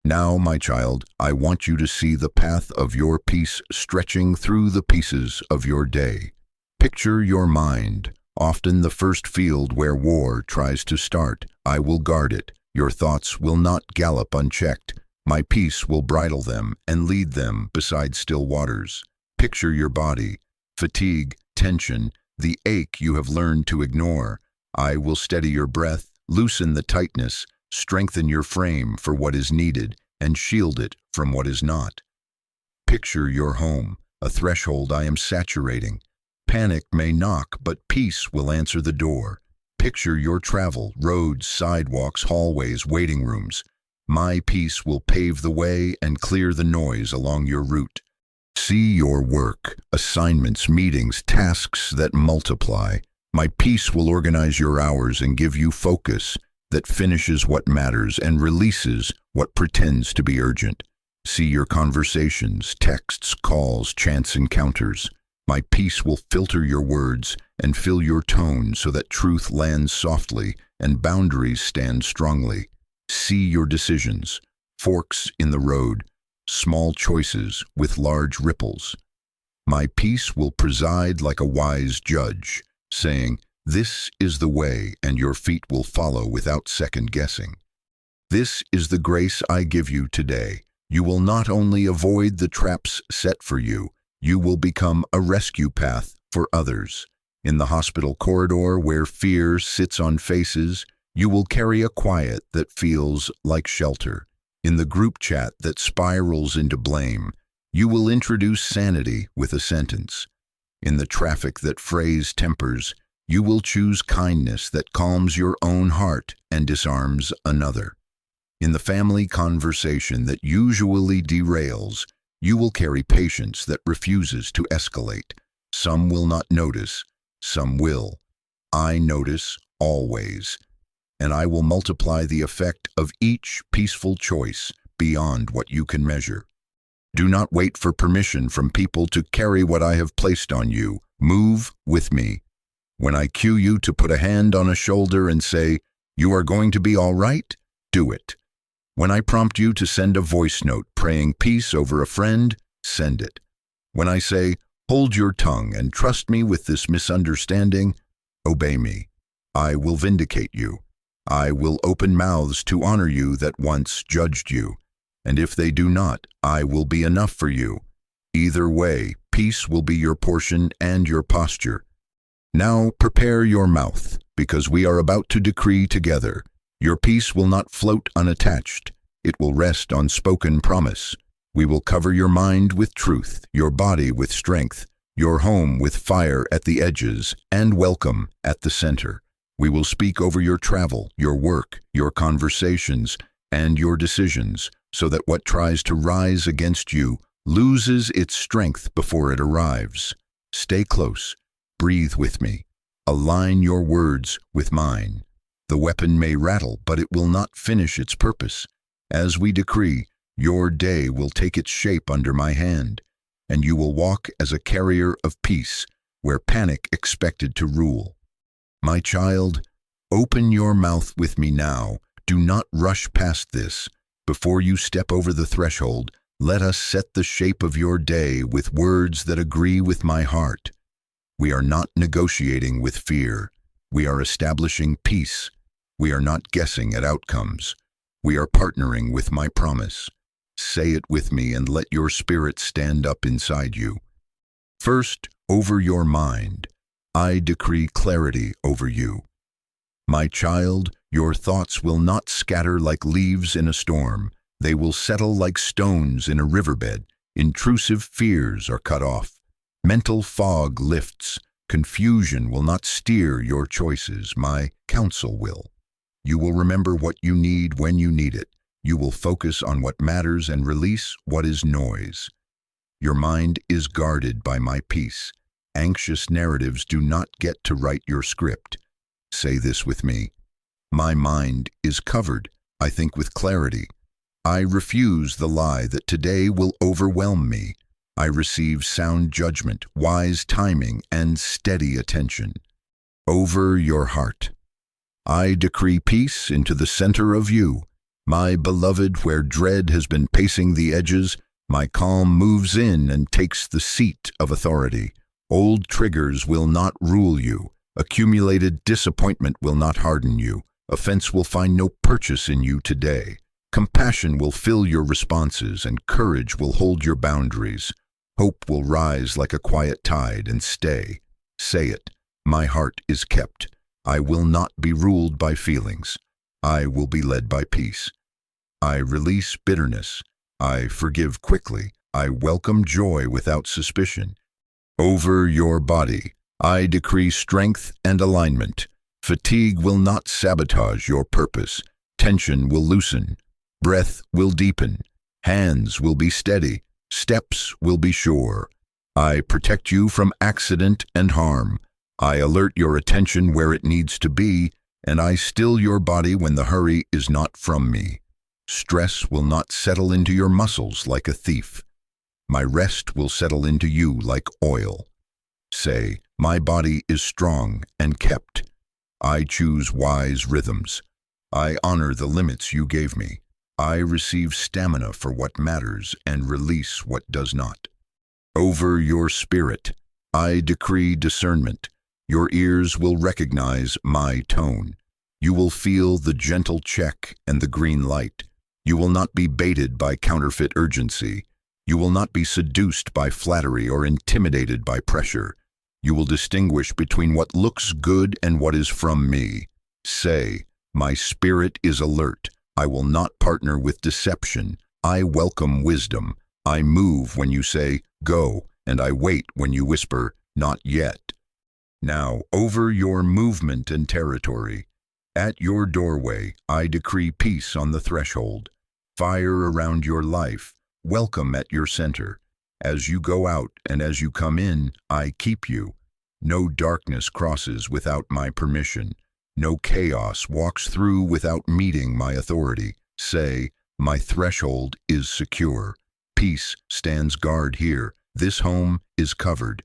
Now, my child, I want you to see the path of your peace stretching through the pieces of your day. Picture your mind, often the first field where war tries to start. I will guard it. Your thoughts will not gallop unchecked. My peace will bridle them and lead them beside still waters. Picture your body, fatigue, tension, the ache you have learned to ignore. I will steady your breath, loosen the tightness, strengthen your frame for what is needed, and shield it from what is not. Picture your home, a threshold I am saturating. Panic may knock, but peace will answer the door. Picture your travel, roads, sidewalks, hallways, waiting rooms. My peace will pave the way and clear the noise along your route. See your work, assignments, meetings, tasks that multiply. My peace will organize your hours and give you focus that finishes what matters and releases what pretends to be urgent. See your conversations, texts, calls, chance encounters. My peace will filter your words and fill your tone so that truth lands softly and boundaries stand strongly. See your decisions, forks in the road, small choices with large ripples. My peace will preside like a wise judge, saying, "This is the way," and your feet will follow without second guessing. This is the grace I give you today. You will not only avoid the traps set for you, you will become a rescue path for others. In the hospital corridor where fear sits on faces, you will carry a quiet that feels like shelter. In the group chat that spirals into blame, you will introduce sanity with a sentence. In the traffic that frays tempers, you will choose kindness that calms your own heart and disarms another. In the family conversation that usually derails, you will carry patience that refuses to escalate. Some will not notice, some will. I notice always, and I will multiply the effect of each peaceful choice beyond what you can measure. Do not wait for permission from people to carry what I have placed on you. Move with me. When I cue you to put a hand on a shoulder and say, "You are going to be all right," do it. When I prompt you to send a voice note praying peace over a friend, send it. When I say, "Hold your tongue and trust me with this misunderstanding," obey me. I will vindicate you. I will open mouths to honor you that once judged you. And if they do not, I will be enough for you. Either way, peace will be your portion and your posture. Now prepare your mouth, because we are about to decree together. Your peace will not float unattached. It will rest on spoken promise. We will cover your mind with truth, your body with strength, your home with fire at the edges, and welcome at the center. We will speak over your travel, your work, your conversations, and your decisions, so that what tries to rise against you loses its strength before it arrives. Stay close. Breathe with me. Align your words with mine. The weapon may rattle, but it will not finish its purpose. As we decree, your day will take its shape under my hand, and you will walk as a carrier of peace, where panic expected to rule. My child, open your mouth with me now. Do not rush past this. Before you step over the threshold, let us set the shape of your day with words that agree with my heart. We are not negotiating with fear. We are establishing peace. We are not guessing at outcomes. We are partnering with my promise. Say it with me and let your spirit stand up inside you. First, over your mind, I decree clarity over you. My child, your thoughts will not scatter like leaves in a storm. They will settle like stones in a riverbed. Intrusive fears are cut off. Mental fog lifts. Confusion will not steer your choices. My counsel will. You will remember what you need when you need it. You will focus on what matters and release what is noise. Your mind is guarded by my peace. Anxious narratives do not get to write your script. Say this with me. My mind is covered. I think with clarity. I refuse the lie that today will overwhelm me. I receive sound judgment, wise timing, and steady attention. Over your heart. I decree peace into the center of you. My beloved, where dread has been pacing the edges, my calm moves in and takes the seat of authority. Old triggers will not rule you. Accumulated disappointment will not harden you. Offense will find no purchase in you today. Compassion will fill your responses, and courage will hold your boundaries. Hope will rise like a quiet tide and stay. Say it. My heart is kept. I will not be ruled by feelings. I will be led by peace. I release bitterness. I forgive quickly. I welcome joy without suspicion. Over your body, I decree strength and alignment. Fatigue will not sabotage your purpose. Tension will loosen. Breath will deepen. Hands will be steady. Steps will be sure. I protect you from accident and harm. I alert your attention where it needs to be, and I still your body when the hurry is not from me. Stress will not settle into your muscles like a thief. My rest will settle into you like oil. Say, my body is strong and kept. I choose wise rhythms. I honor the limits you gave me. I receive stamina for what matters and release what does not. Over your spirit, I decree discernment. Your ears will recognize my tone. You will feel the gentle check and the green light. You will not be baited by counterfeit urgency. You will not be seduced by flattery or intimidated by pressure. You will distinguish between what looks good and what is from me. Say, my spirit is alert. I will not partner with deception. I welcome wisdom. I move when you say, go, and I wait when you whisper, not yet. Now, over your movement and territory, at your doorway, I decree peace on the threshold. Fire around your life, welcome at your center. As you go out and as you come in, I keep you. No darkness crosses without my permission. No chaos walks through without meeting my authority. Say, my threshold is secure. Peace stands guard here. This home is covered.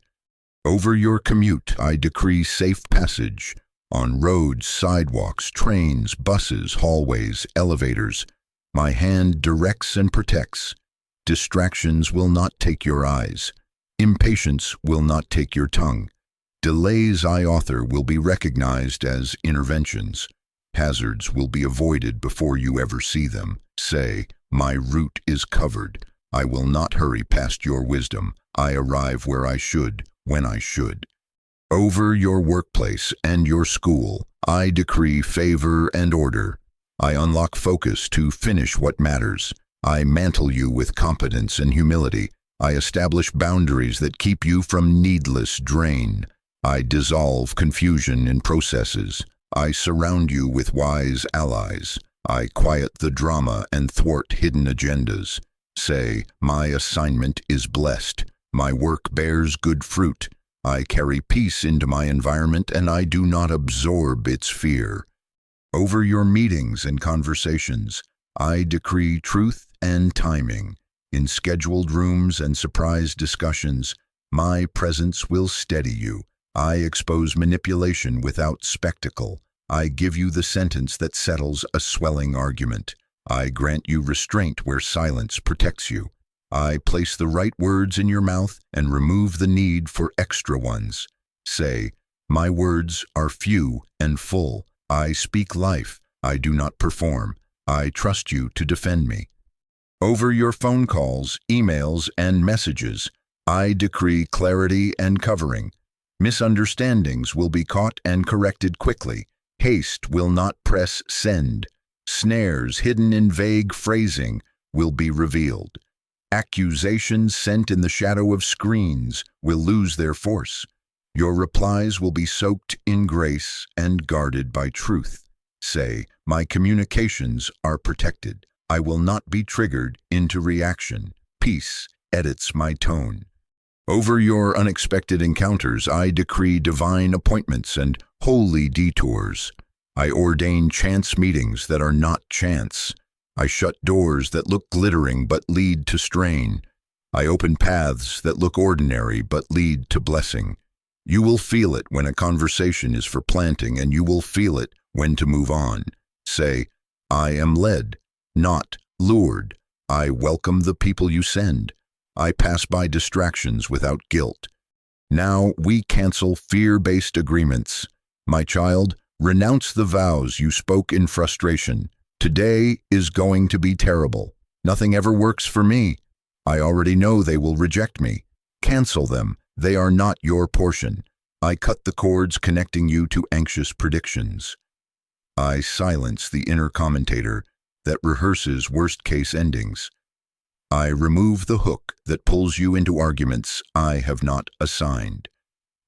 Over your commute, I decree safe passage. On roads, sidewalks, trains, buses, hallways, elevators, my hand directs and protects. Distractions will not take your eyes. Impatience will not take your tongue. Delays I author will be recognized as interventions. Hazards will be avoided before you ever see them. Say, my route is covered. I will not hurry past your wisdom. I arrive where I should, when I should. Over your workplace and your school, I decree favor and order. I unlock focus to finish what matters. I mantle you with competence and humility. I establish boundaries that keep you from needless drain. I dissolve confusion in processes. I surround you with wise allies. I quiet the drama and thwart hidden agendas. Say, my assignment is blessed. My work bears good fruit. I carry peace into my environment and I do not absorb its fear. Over your meetings and conversations, I decree truth and timing. In scheduled rooms and surprise discussions, my presence will steady you. I expose manipulation without spectacle. I give you the sentence that settles a swelling argument. I grant you restraint where silence protects you. I place the right words in your mouth and remove the need for extra ones. Say, my words are few and full. I speak life. I do not perform. I trust you to defend me. Over your phone calls, emails, and messages, I decree clarity and covering. Misunderstandings will be caught and corrected quickly. Haste will not press send. Snares hidden in vague phrasing will be revealed. Accusations sent in the shadow of screens will lose their force. Your replies will be soaked in grace and guarded by truth. Say, my communications are protected. I will not be triggered into reaction. Peace edits my tone. Over your unexpected encounters, I decree divine appointments and holy detours. I ordain chance meetings that are not chance. I shut doors that look glittering but lead to strain. I open paths that look ordinary but lead to blessing. You will feel it when a conversation is for planting, and you will feel it when to move on. Say, I am led, not lured. I welcome the people you send. I pass by distractions without guilt. Now we cancel fear-based agreements. My child, renounce the vows you spoke in frustration. Today is going to be terrible. Nothing ever works for me. I already know they will reject me. Cancel them. They are not your portion. I cut the cords connecting you to anxious predictions. I silence the inner commentator that rehearses worst-case endings. I remove the hook that pulls you into arguments I have not assigned.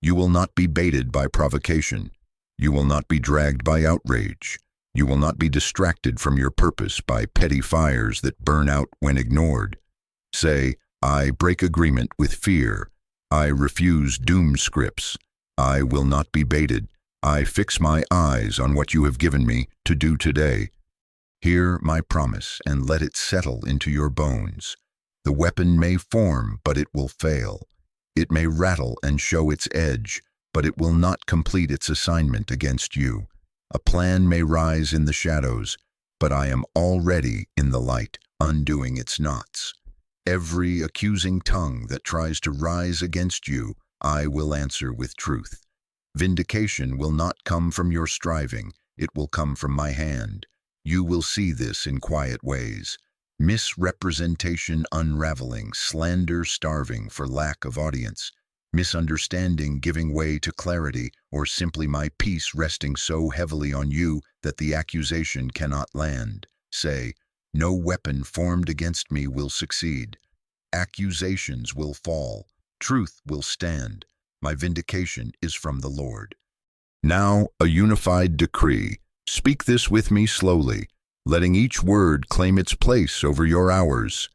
You will not be baited by provocation. You will not be dragged by outrage. You will not be distracted from your purpose by petty fires that burn out when ignored. Say, I break agreement with fear. I refuse doom scripts. I will not be baited. I fix my eyes on what you have given me to do today. Hear my promise and let it settle into your bones. The weapon may form, but it will fail. It may rattle and show its edge, but it will not complete its assignment against you. A plan may rise in the shadows, but I am already in the light, undoing its knots. Every accusing tongue that tries to rise against you, I will answer with truth. Vindication will not come from your striving, it will come from my hand. You will see this in quiet ways. Misrepresentation unraveling, slander starving for lack of audience, misunderstanding giving way to clarity, or simply my peace resting so heavily on you that the accusation cannot land. Say, no weapon formed against me will succeed. Accusations will fall. Truth will stand. My vindication is from the Lord. Now, a unified decree. Speak this with me slowly, letting each word claim its place over your hours.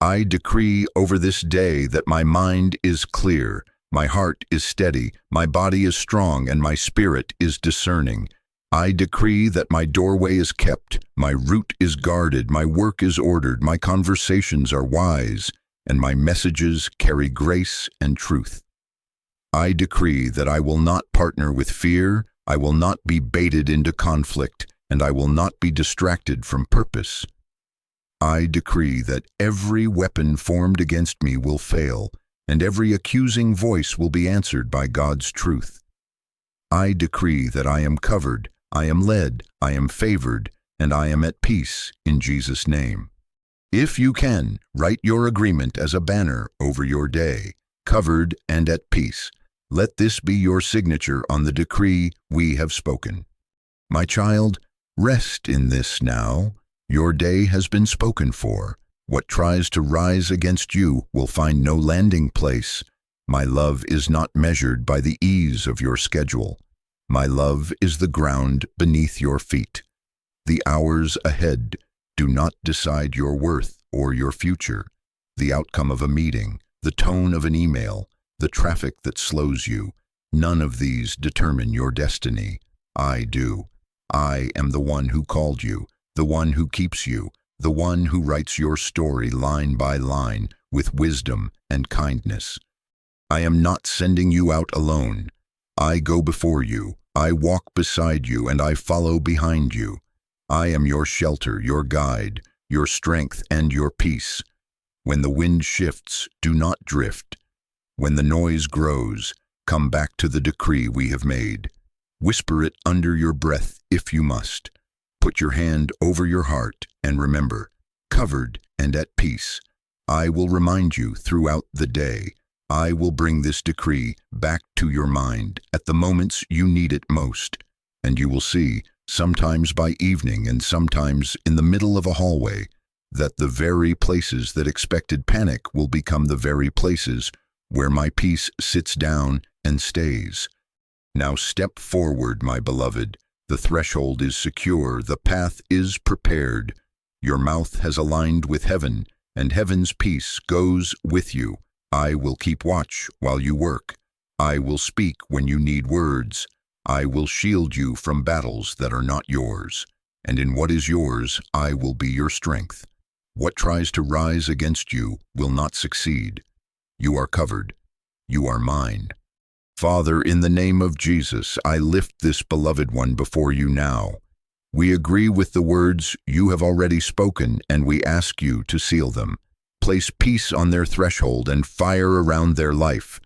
I decree over this day that my mind is clear, my heart is steady, my body is strong, and my spirit is discerning. I decree that my doorway is kept, my route is guarded, my work is ordered, my conversations are wise, and my messages carry grace and truth. I decree that I will not partner with fear, I will not be baited into conflict, and I will not be distracted from purpose. I decree that every weapon formed against me will fail, and every accusing voice will be answered by God's truth. I decree that I am covered, I am led, I am favored, and I am at peace in Jesus' name. If you can, write your agreement as a banner over your day, covered and at peace. Let this be your signature on the decree we have spoken. My child, rest in this now. Your day has been spoken for. What tries to rise against you will find no landing place. My love is not measured by the ease of your schedule. My love is the ground beneath your feet. The hours ahead do not decide your worth or your future. The outcome of a meeting, the tone of an email, the traffic that slows you, none of these determine your destiny. I do. I am the one who called you, the one who keeps you, the one who writes your story line by line with wisdom and kindness. I am not sending you out alone. I go before you, I walk beside you, and I follow behind you. I am your shelter, your guide, your strength, and your peace. When the wind shifts, do not drift. When the noise grows, come back to the decree we have made. Whisper it under your breath if you must. Put your hand over your heart and remember, covered and at peace. I will remind you throughout the day. I will bring this decree back to your mind at the moments you need it most. And you will see, sometimes by evening and sometimes in the middle of a hallway, that the very places that expected panic will become the very places where my peace sits down and stays. Now step forward, my beloved. The threshold is secure, the path is prepared. Your mouth has aligned with heaven, and heaven's peace goes with you. I will keep watch while you work. I will speak when you need words. I will shield you from battles that are not yours. And in what is yours, I will be your strength. What tries to rise against you will not succeed. You are covered. You are mine. Father, in the name of Jesus, I lift this beloved one before you now. We agree with the words you have already spoken, and we ask you to seal them. Place peace on their threshold and fire around their life.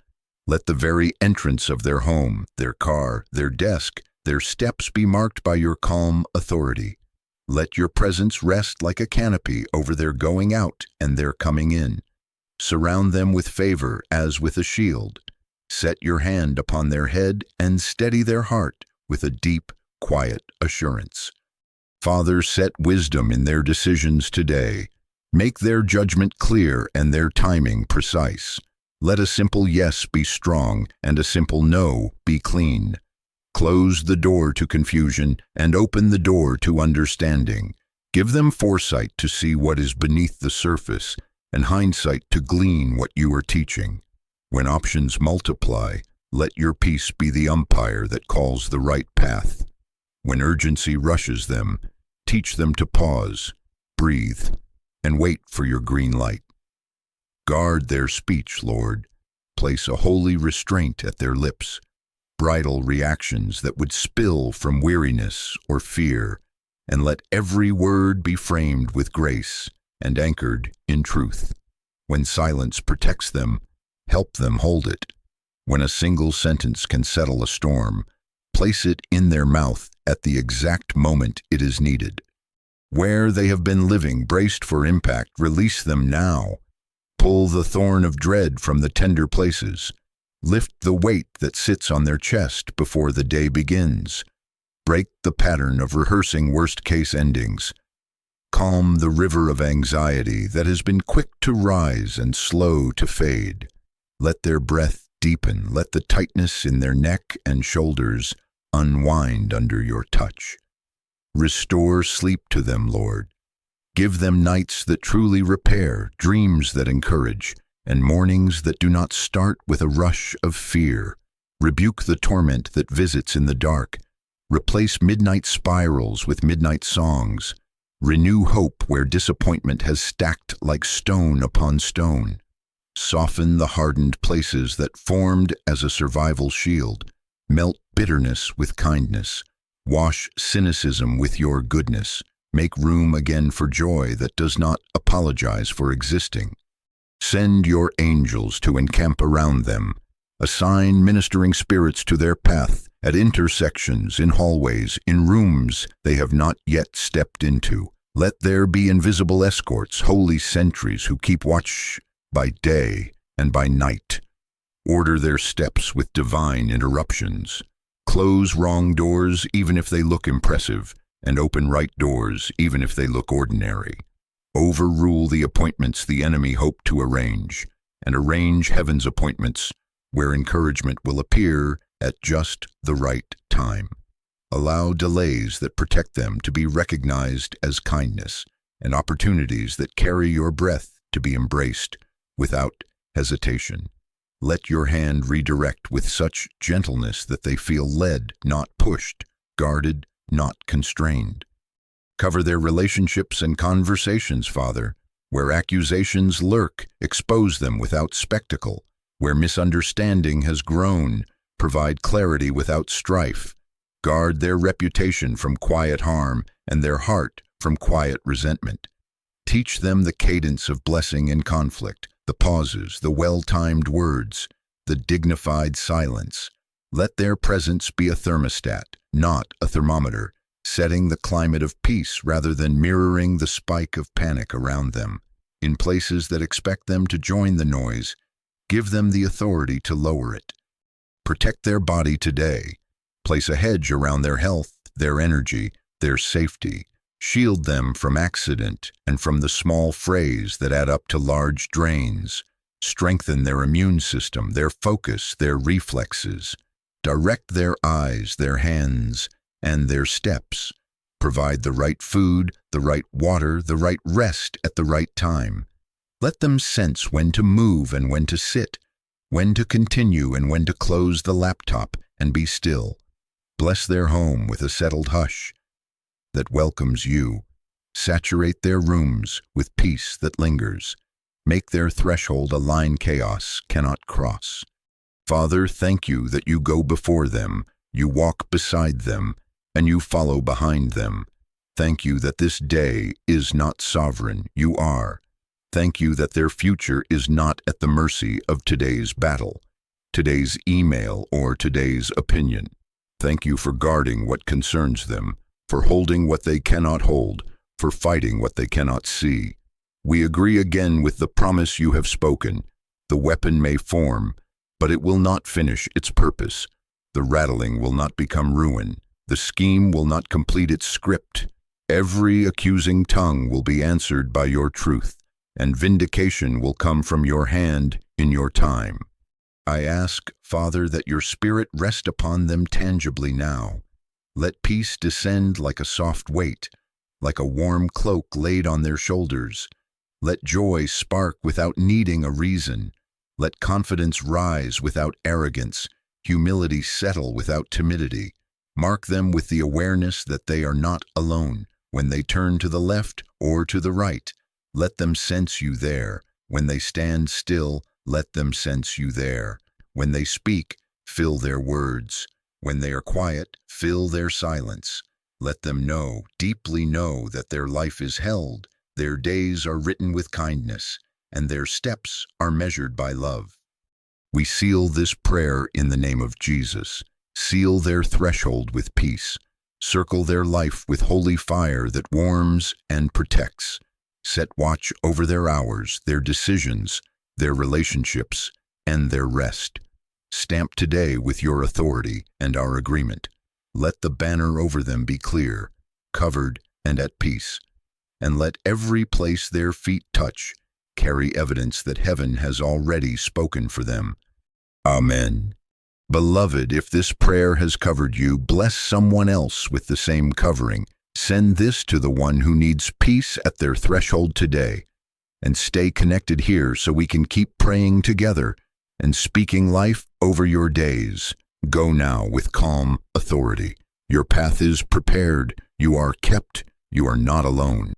Let the very entrance of their home, their car, their desk, their steps be marked by your calm authority. Let your presence rest like a canopy over their going out and their coming in. Surround them with favor as with a shield. Set your hand upon their head and steady their heart with a deep, quiet assurance. Father, set wisdom in their decisions today. Make their judgment clear and their timing precise. Let a simple yes be strong and a simple no be clean. Close the door to confusion and open the door to understanding. Give them foresight to see what is beneath the surface and hindsight to glean what you are teaching. When options multiply, let your peace be the umpire that calls the right path. When urgency rushes them, teach them to pause, breathe, and wait for your green light. Guard their speech, Lord. Place a holy restraint at their lips. Bridle reactions that would spill from weariness or fear, and let every word be framed with grace and anchored in truth. When silence protects them, help them hold it. When a single sentence can settle a storm, place it in their mouth at the exact moment it is needed. Where they have been living braced for impact, release them now. Pull the thorn of dread from the tender places. Lift the weight that sits on their chest before the day begins. Break the pattern of rehearsing worst-case endings. Calm the river of anxiety that has been quick to rise and slow to fade. Let their breath deepen. Let the tightness in their neck and shoulders unwind under your touch. Restore sleep to them, Lord. Give them nights that truly repair, dreams that encourage, and mornings that do not start with a rush of fear. Rebuke the torment that visits in the dark. Replace midnight spirals with midnight songs. Renew hope where disappointment has stacked like stone upon stone. Soften the hardened places that formed as a survival shield. Melt bitterness with kindness. Wash cynicism with your goodness. Make room again for joy that does not apologize for existing. Send your angels to encamp around them. Assign ministering spirits to their path at intersections, in hallways, in rooms they have not yet stepped into. Let there be invisible escorts, holy sentries who keep watch by day and by night. Order their steps with divine interruptions. Close wrong doors even if they look impressive, and open right doors even if they look ordinary. Overrule the appointments the enemy hoped to arrange, and arrange heaven's appointments where encouragement will appear at just the right time. Allow delays that protect them to be recognized as kindness, and opportunities that carry your breath to be embraced without hesitation. Let your hand redirect with such gentleness that they feel led, not pushed, guarded, not constrained. Cover their relationships and conversations, Father. Where accusations lurk, expose them without spectacle. Where misunderstanding has grown, provide clarity without strife. Guard their reputation from quiet harm and their heart from quiet resentment. Teach them the cadence of blessing in conflict, the pauses, the well-timed words, the dignified silence. Let their presence be a thermostat, not a thermometer, setting the climate of peace rather than mirroring the spike of panic around them. In places that expect them to join the noise, give them the authority to lower it. Protect their body today. Place a hedge around their health, their energy, their safety. Shield them from accident and from the small frays that add up to large drains. Strengthen their immune system, their focus, their reflexes. Direct their eyes, their hands, and their steps. Provide the right food, the right water, the right rest at the right time. Let them sense when to move and when to sit, when to continue and when to close the laptop and be still. Bless their home with a settled hush that welcomes you. Saturate their rooms with peace that lingers. Make their threshold a line chaos cannot cross. Father, thank you that you go before them, you walk beside them, and you follow behind them. Thank you that this day is not sovereign, you are. Thank you that their future is not at the mercy of today's battle, today's email, or today's opinion. Thank you for guarding what concerns them, for holding what they cannot hold, for fighting what they cannot see. We agree again with the promise you have spoken. The weapon may form, but it will not finish its purpose. The rattling will not become ruin. The scheme will not complete its script. Every accusing tongue will be answered by your truth, and vindication will come from your hand in your time. I ask, Father, that your Spirit rest upon them tangibly now. Let peace descend like a soft weight, like a warm cloak laid on their shoulders. Let joy spark without needing a reason. Let confidence rise without arrogance, humility settle without timidity. Mark them with the awareness that they are not alone. When they turn to the left or to the right, let them sense you there. When they stand still, let them sense you there. When they speak, fill their words. When they are quiet, fill their silence. Let them know, deeply know, that their life is held, their days are written with kindness, and their steps are measured by love. We seal this prayer in the name of Jesus. Seal their threshold with peace. Circle their life with holy fire that warms and protects. Set watch over their hours, their decisions, their relationships, and their rest. Stamp today with your authority and our agreement. Let the banner over them be clear, covered, and at peace. And let every place their feet touch carry evidence that heaven has already spoken for them. Amen. Beloved, if this prayer has covered you, bless someone else with the same covering. Send this to the one who needs peace at their threshold today. And stay connected here so we can keep praying together and speaking life over your days. Go now with calm authority. Your path is prepared. You are kept. You are not alone.